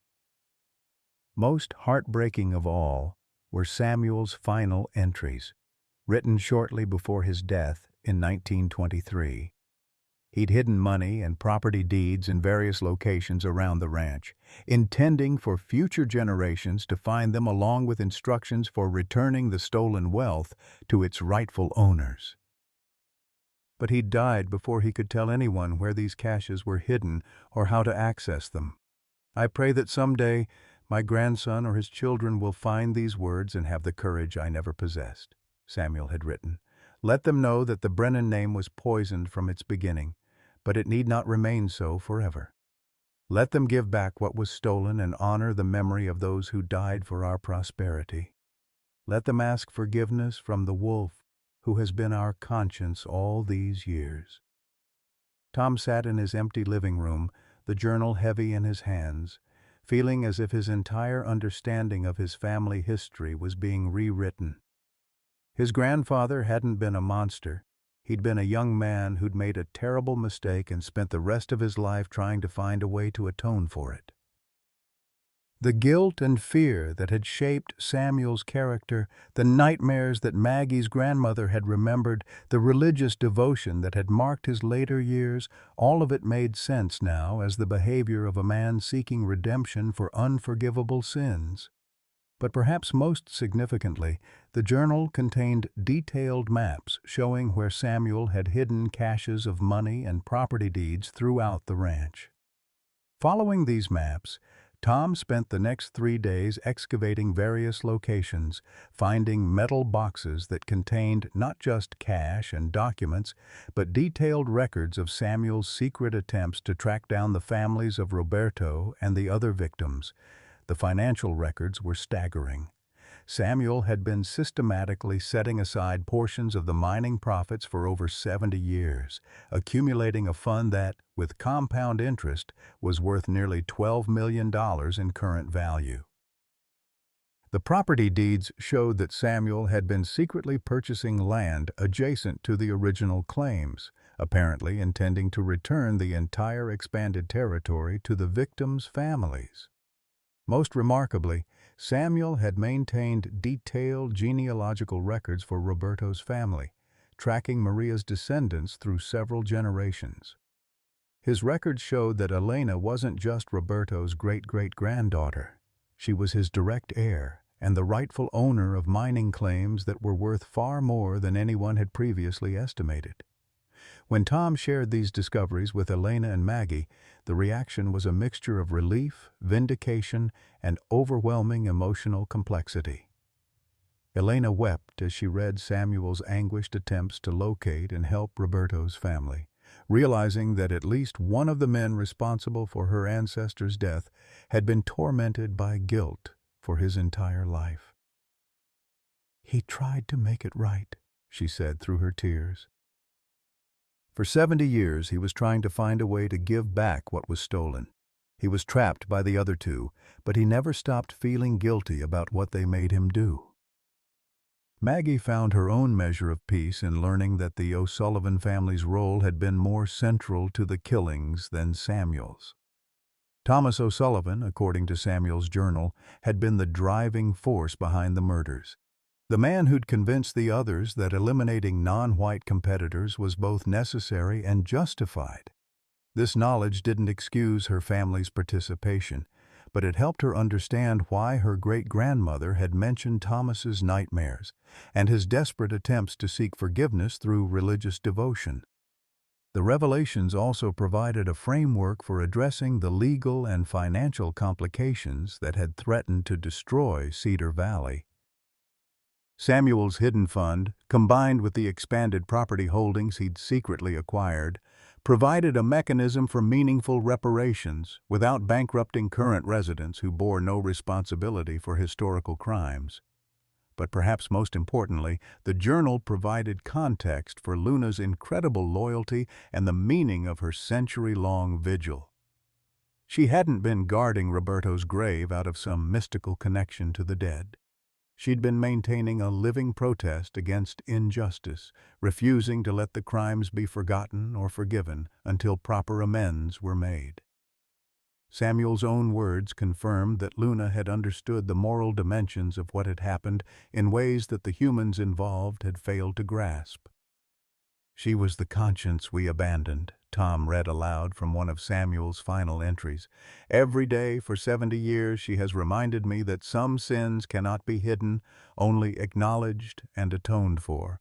Most heartbreaking of all were Samuel's final entries, written shortly before his death in 1923. He'd hidden money and property deeds in various locations around the ranch, intending for future generations to find them along with instructions for returning the stolen wealth to its rightful owners. But he died before he could tell anyone where these caches were hidden or how to access them. "I pray that someday my grandson or his children will find these words and have the courage I never possessed," Samuel had written. "Let them know that the Brennan name was poisoned from its beginning, but it need not remain so forever. Let them give back what was stolen and honor the memory of those who died for our prosperity. Let them ask forgiveness from the wolf who has been our conscience all these years." Tom sat in his empty living room, the journal heavy in his hands, feeling as if his entire understanding of his family history was being rewritten. His grandfather hadn't been a monster. He'd been a young man who'd made a terrible mistake and spent the rest of his life trying to find a way to atone for it. The guilt and fear that had shaped Samuel's character, the nightmares that Maggie's grandmother had remembered, the religious devotion that had marked his later years, all of it made sense now as the behavior of a man seeking redemption for unforgivable sins. But perhaps most significantly, the journal contained detailed maps showing where Samuel had hidden caches of money and property deeds throughout the ranch. Following these maps, Tom spent the next 3 days excavating various locations, finding metal boxes that contained not just cash and documents, but detailed records of Samuel's secret attempts to track down the families of Roberto and the other victims. The financial records were staggering. Samuel had been systematically setting aside portions of the mining profits for over 70 years, accumulating a fund that, with compound interest, was worth nearly $12 million in current value. The property deeds showed that Samuel had been secretly purchasing land adjacent to the original claims, apparently intending to return the entire expanded territory to the victims' families. Most remarkably, Samuel had maintained detailed genealogical records for Roberto's family, tracking Maria's descendants through several generations. His records showed that Elena wasn't just Roberto's great-great-granddaughter. She was his direct heir and the rightful owner of mining claims that were worth far more than anyone had previously estimated. When Tom shared these discoveries with Elena and Maggie, the reaction was a mixture of relief, vindication, and overwhelming emotional complexity. Elena wept as she read Samuel's anguished attempts to locate and help Roberto's family, realizing that at least one of the men responsible for her ancestor's death had been tormented by guilt for his entire life. "He tried to make it right," she said through her tears. For 70 years, he was trying to find a way to give back what was stolen. He was trapped by the other two, but he never stopped feeling guilty about what they made him do. Maggie found her own measure of peace in learning that the O'Sullivan family's role had been more central to the killings than Samuel's. Thomas O'Sullivan, according to Samuel's journal, had been the driving force behind the murders. The man who'd convinced the others that eliminating non-white competitors was both necessary and justified. This knowledge didn't excuse her family's participation, but it helped her understand why her great-grandmother had mentioned Thomas's nightmares and his desperate attempts to seek forgiveness through religious devotion. The revelations also provided a framework for addressing the legal and financial complications that had threatened to destroy Cedar Valley. Samuel's hidden fund, combined with the expanded property holdings he'd secretly acquired, provided a mechanism for meaningful reparations without bankrupting current residents who bore no responsibility for historical crimes. But perhaps most importantly, the journal provided context for Luna's incredible loyalty and the meaning of her century-long vigil. She hadn't been guarding Roberto's grave out of some mystical connection to the dead. She'd been maintaining a living protest against injustice, refusing to let the crimes be forgotten or forgiven until proper amends were made. Samuel's own words confirmed that Luna had understood the moral dimensions of what had happened in ways that the humans involved had failed to grasp. "She was the conscience we abandoned," Tom read aloud from one of Samuel's final entries. "Every day for 70 years she has reminded me that some sins cannot be hidden, only acknowledged and atoned for.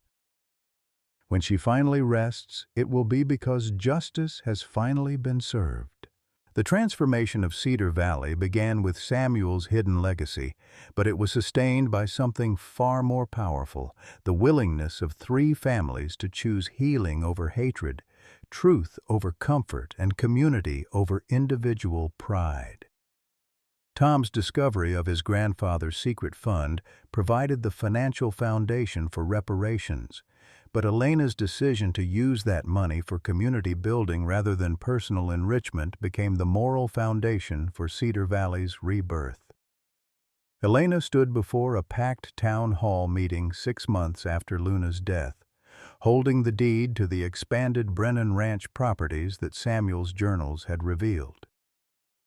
When she finally rests, it will be because justice has finally been served." The transformation of Cedar Valley began with Samuel's hidden legacy, but it was sustained by something far more powerful: the willingness of 3 families to choose healing over hatred, truth over comfort, and community over individual pride. Tom's discovery of his grandfather's secret fund provided the financial foundation for reparations, but Elena's decision to use that money for community building rather than personal enrichment became the moral foundation for Cedar Valley's rebirth. Elena stood before a packed town hall meeting 6 months after Luna's death, holding the deed to the expanded Brennan Ranch properties that Samuel's journals had revealed.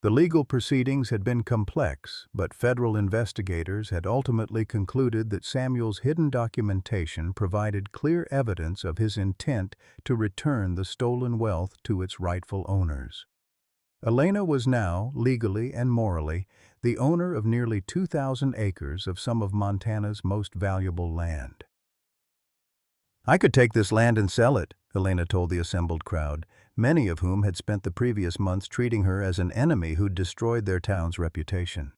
The legal proceedings had been complex, but federal investigators had ultimately concluded that Samuel's hidden documentation provided clear evidence of his intent to return the stolen wealth to its rightful owners. Elena was now, legally and morally, the owner of nearly 2,000 acres of some of Montana's most valuable land. "I could take this land and sell it," Elena told the assembled crowd, many of whom had spent the previous months treating her as an enemy who'd destroyed their town's reputation.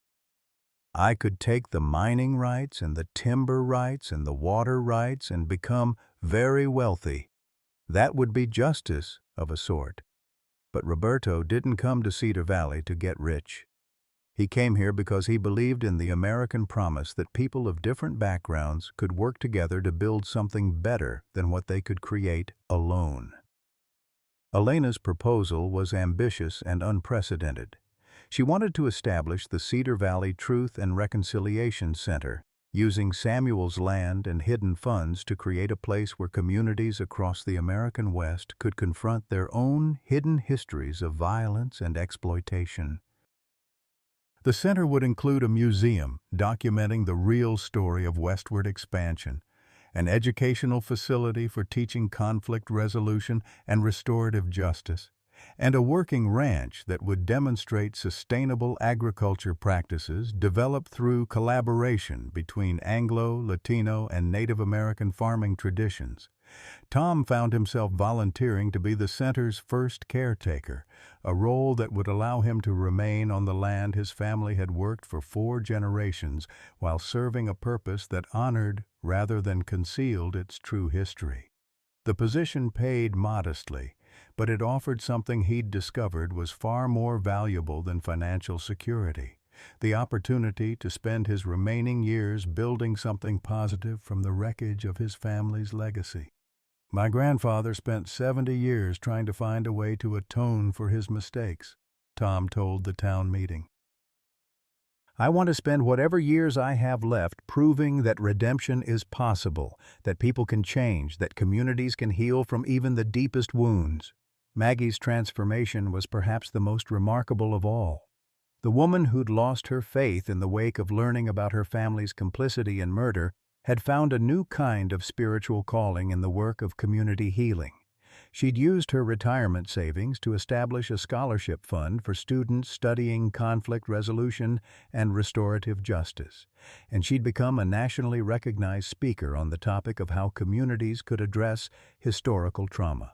"I could take the mining rights and the timber rights and the water rights and become very wealthy. That would be justice, of a sort." But Roberto didn't come to Cedar Valley to get rich. He came here because he believed in the American promise that people of different backgrounds could work together to build something better than what they could create alone. Elena's proposal was ambitious and unprecedented. She wanted to establish the Cedar Valley Truth and Reconciliation Center, using Samuel's land and hidden funds to create a place where communities across the American West could confront their own hidden histories of violence and exploitation. The center would include a museum documenting the real story of westward expansion, an educational facility for teaching conflict resolution and restorative justice, and a working ranch that would demonstrate sustainable agriculture practices developed through collaboration between Anglo, Latino, and Native American farming traditions. Tom found himself volunteering to be the center's first caretaker, a role that would allow him to remain on the land his family had worked for 4 generations while serving a purpose that honored rather than concealed its true history. The position paid modestly, but it offered something he'd discovered was far more valuable than financial security: the opportunity to spend his remaining years building something positive from the wreckage of his family's legacy. "My grandfather spent 70 years trying to find a way to atone for his mistakes," Tom told the town meeting. "I want to spend whatever years I have left proving that redemption is possible, that people can change, that communities can heal from even the deepest wounds." Maggie's transformation was perhaps the most remarkable of all. The woman who'd lost her faith in the wake of learning about her family's complicity in murder had found a new kind of spiritual calling in the work of community healing. She'd used her retirement savings to establish a scholarship fund for students studying conflict resolution and restorative justice, and she'd become a nationally recognized speaker on the topic of how communities could address historical trauma.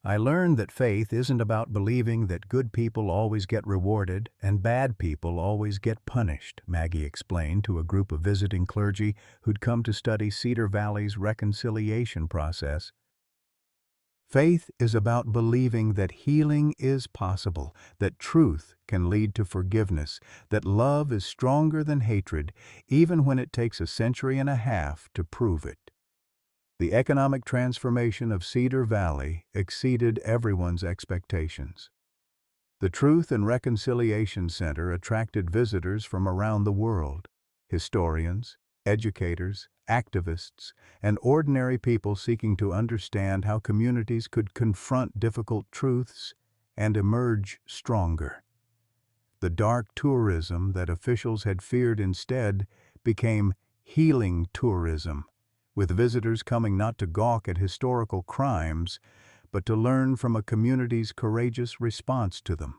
"I learned that faith isn't about believing that good people always get rewarded and bad people always get punished," Maggie explained to a group of visiting clergy who'd come to study Cedar Valley's reconciliation process. "Faith is about believing that healing is possible, that truth can lead to forgiveness, that love is stronger than hatred, even when it takes a century and a half to prove it." The economic transformation of Cedar Valley exceeded everyone's expectations. The Truth and Reconciliation Center attracted visitors from around the world: historians, educators, activists, and ordinary people seeking to understand how communities could confront difficult truths and emerge stronger. The dark tourism that officials had feared instead became healing tourism, with visitors coming not to gawk at historical crimes, but to learn from a community's courageous response to them.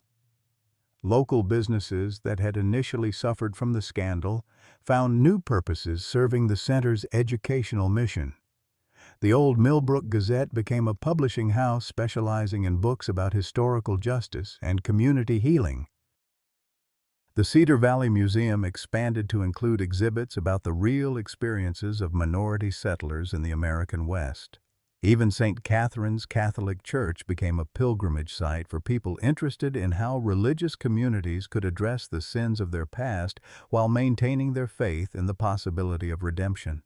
Local businesses that had initially suffered from the scandal found new purposes serving the center's educational mission. The old Millbrook Gazette became a publishing house specializing in books about historical justice and community healing. The Cedar Valley Museum expanded to include exhibits about the real experiences of minority settlers in the American West. Even St. Catherine's Catholic Church became a pilgrimage site for people interested in how religious communities could address the sins of their past while maintaining their faith in the possibility of redemption.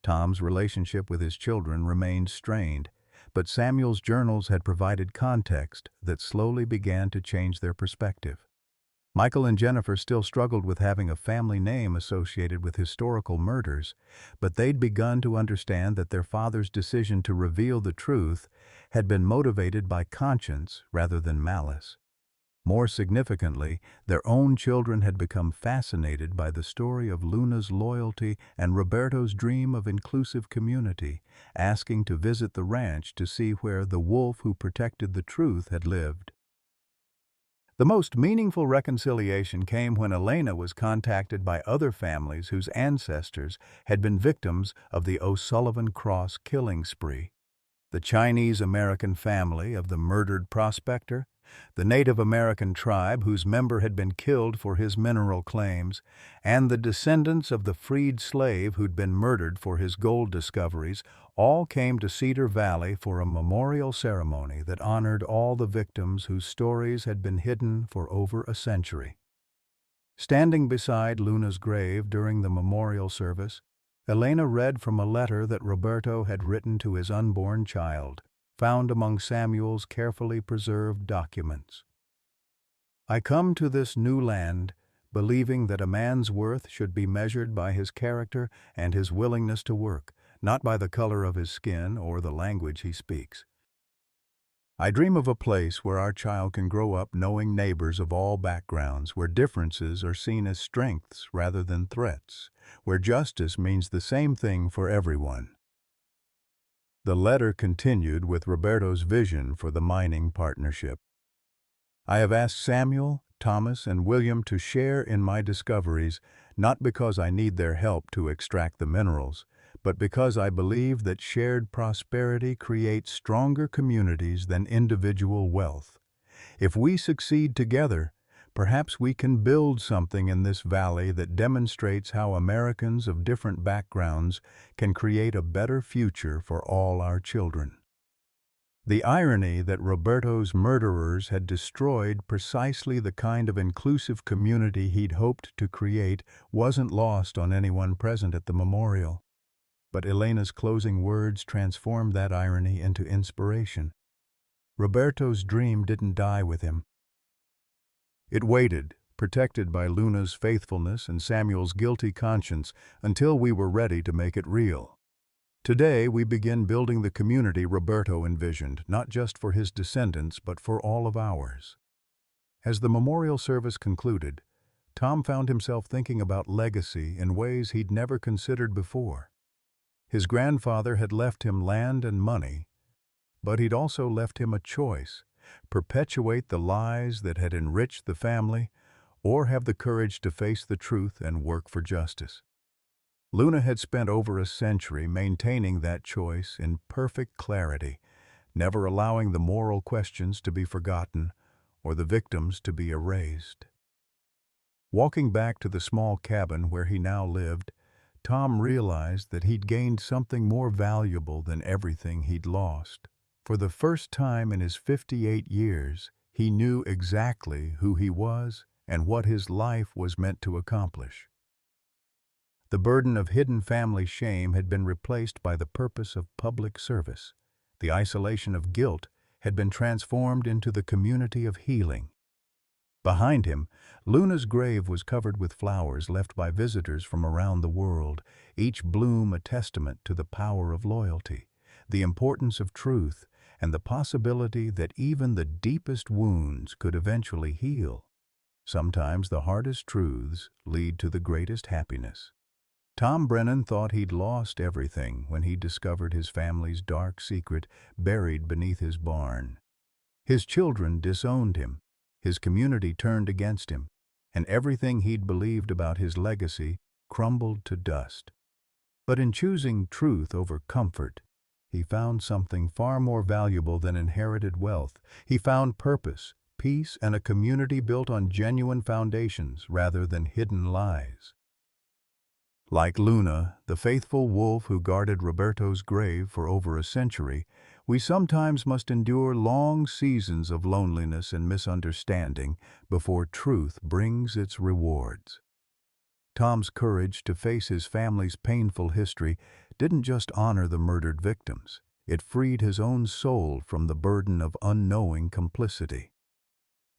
Tom's relationship with his children remained strained, but Samuel's journals had provided context that slowly began to change their perspective. Michael and Jennifer still struggled with having a family name associated with historical murders, but they'd begun to understand that their father's decision to reveal the truth had been motivated by conscience rather than malice. More significantly, their own children had become fascinated by the story of Luna's loyalty and Roberto's dream of inclusive community, asking to visit the ranch to see where the wolf who protected the truth had lived. The most meaningful reconciliation came when Elena was contacted by other families whose ancestors had been victims of the O'Sullivan Cross killing spree. The Chinese-American family of the murdered prospector, the Native American tribe whose member had been killed for his mineral claims, and the descendants of the freed slave who'd been murdered for his gold discoveries all came to Cedar Valley for a memorial ceremony that honored all the victims whose stories had been hidden for over a century. Standing beside Luna's grave during the memorial service, Elena read from a letter that Roberto had written to his unborn child, found among Samuel's carefully preserved documents. "I come to this new land, believing that a man's worth should be measured by his character and his willingness to work, not by the color of his skin or the language he speaks. I dream of a place where our child can grow up knowing neighbors of all backgrounds, where differences are seen as strengths rather than threats, where justice means the same thing for everyone." The letter continued with Roberto's vision for the mining partnership. "I have asked Samuel, Thomas, and William to share in my discoveries, not because I need their help to extract the minerals, but because I believe that shared prosperity creates stronger communities than individual wealth. If we succeed together, perhaps we can build something in this valley that demonstrates how Americans of different backgrounds can create a better future for all our children." The irony that Roberto's murderers had destroyed precisely the kind of inclusive community he'd hoped to create wasn't lost on anyone present at the memorial. But Elena's closing words transformed that irony into inspiration. Roberto's dream didn't die with him. It waited, protected by Luna's faithfulness and Samuel's guilty conscience, until we were ready to make it real. Today, we begin building the community Roberto envisioned, not just for his descendants, but for all of ours. As the memorial service concluded, Tom found himself thinking about legacy in ways he'd never considered before. His grandfather had left him land and money, but he'd also left him a choice: perpetuate the lies that had enriched the family, or have the courage to face the truth and work for justice. Luna had spent over a century maintaining that choice in perfect clarity, never allowing the moral questions to be forgotten or the victims to be erased. Walking back to the small cabin where he now lived, Tom realized that he'd gained something more valuable than everything he'd lost. For the first time in his 58 years, he knew exactly who he was and what his life was meant to accomplish. The burden of hidden family shame had been replaced by the purpose of public service. The isolation of guilt had been transformed into the community of healing. Behind him, Luna's grave was covered with flowers left by visitors from around the world, each bloom a testament to the power of loyalty, the importance of truth, and the possibility that even the deepest wounds could eventually heal. Sometimes the hardest truths lead to the greatest happiness. Tom Brennan thought he'd lost everything when he discovered his family's dark secret buried beneath his barn. His children disowned him, his community turned against him, and everything he'd believed about his legacy crumbled to dust. But in choosing truth over comfort, he found something far more valuable than inherited wealth. He found purpose, peace, and a community built on genuine foundations rather than hidden lies. Like Luna, the faithful wolf who guarded Roberto's grave for over a century, we sometimes must endure long seasons of loneliness and misunderstanding before truth brings its rewards. Tom's courage to face his family's painful history didn't just honor the murdered victims. It freed his own soul from the burden of unknowing complicity.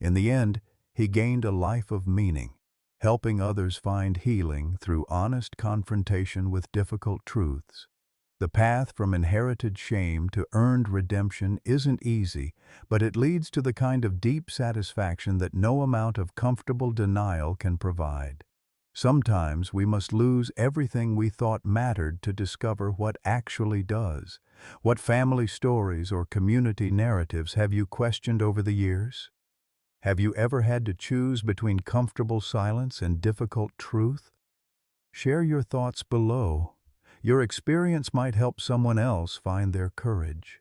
In the end, he gained a life of meaning, helping others find healing through honest confrontation with difficult truths. The path from inherited shame to earned redemption isn't easy, but it leads to the kind of deep satisfaction that no amount of comfortable denial can provide. Sometimes we must lose everything we thought mattered to discover what actually does. What family stories or community narratives have you questioned over the years? Have you ever had to choose between comfortable silence and difficult truth? Share your thoughts below. Your experience might help someone else find their courage.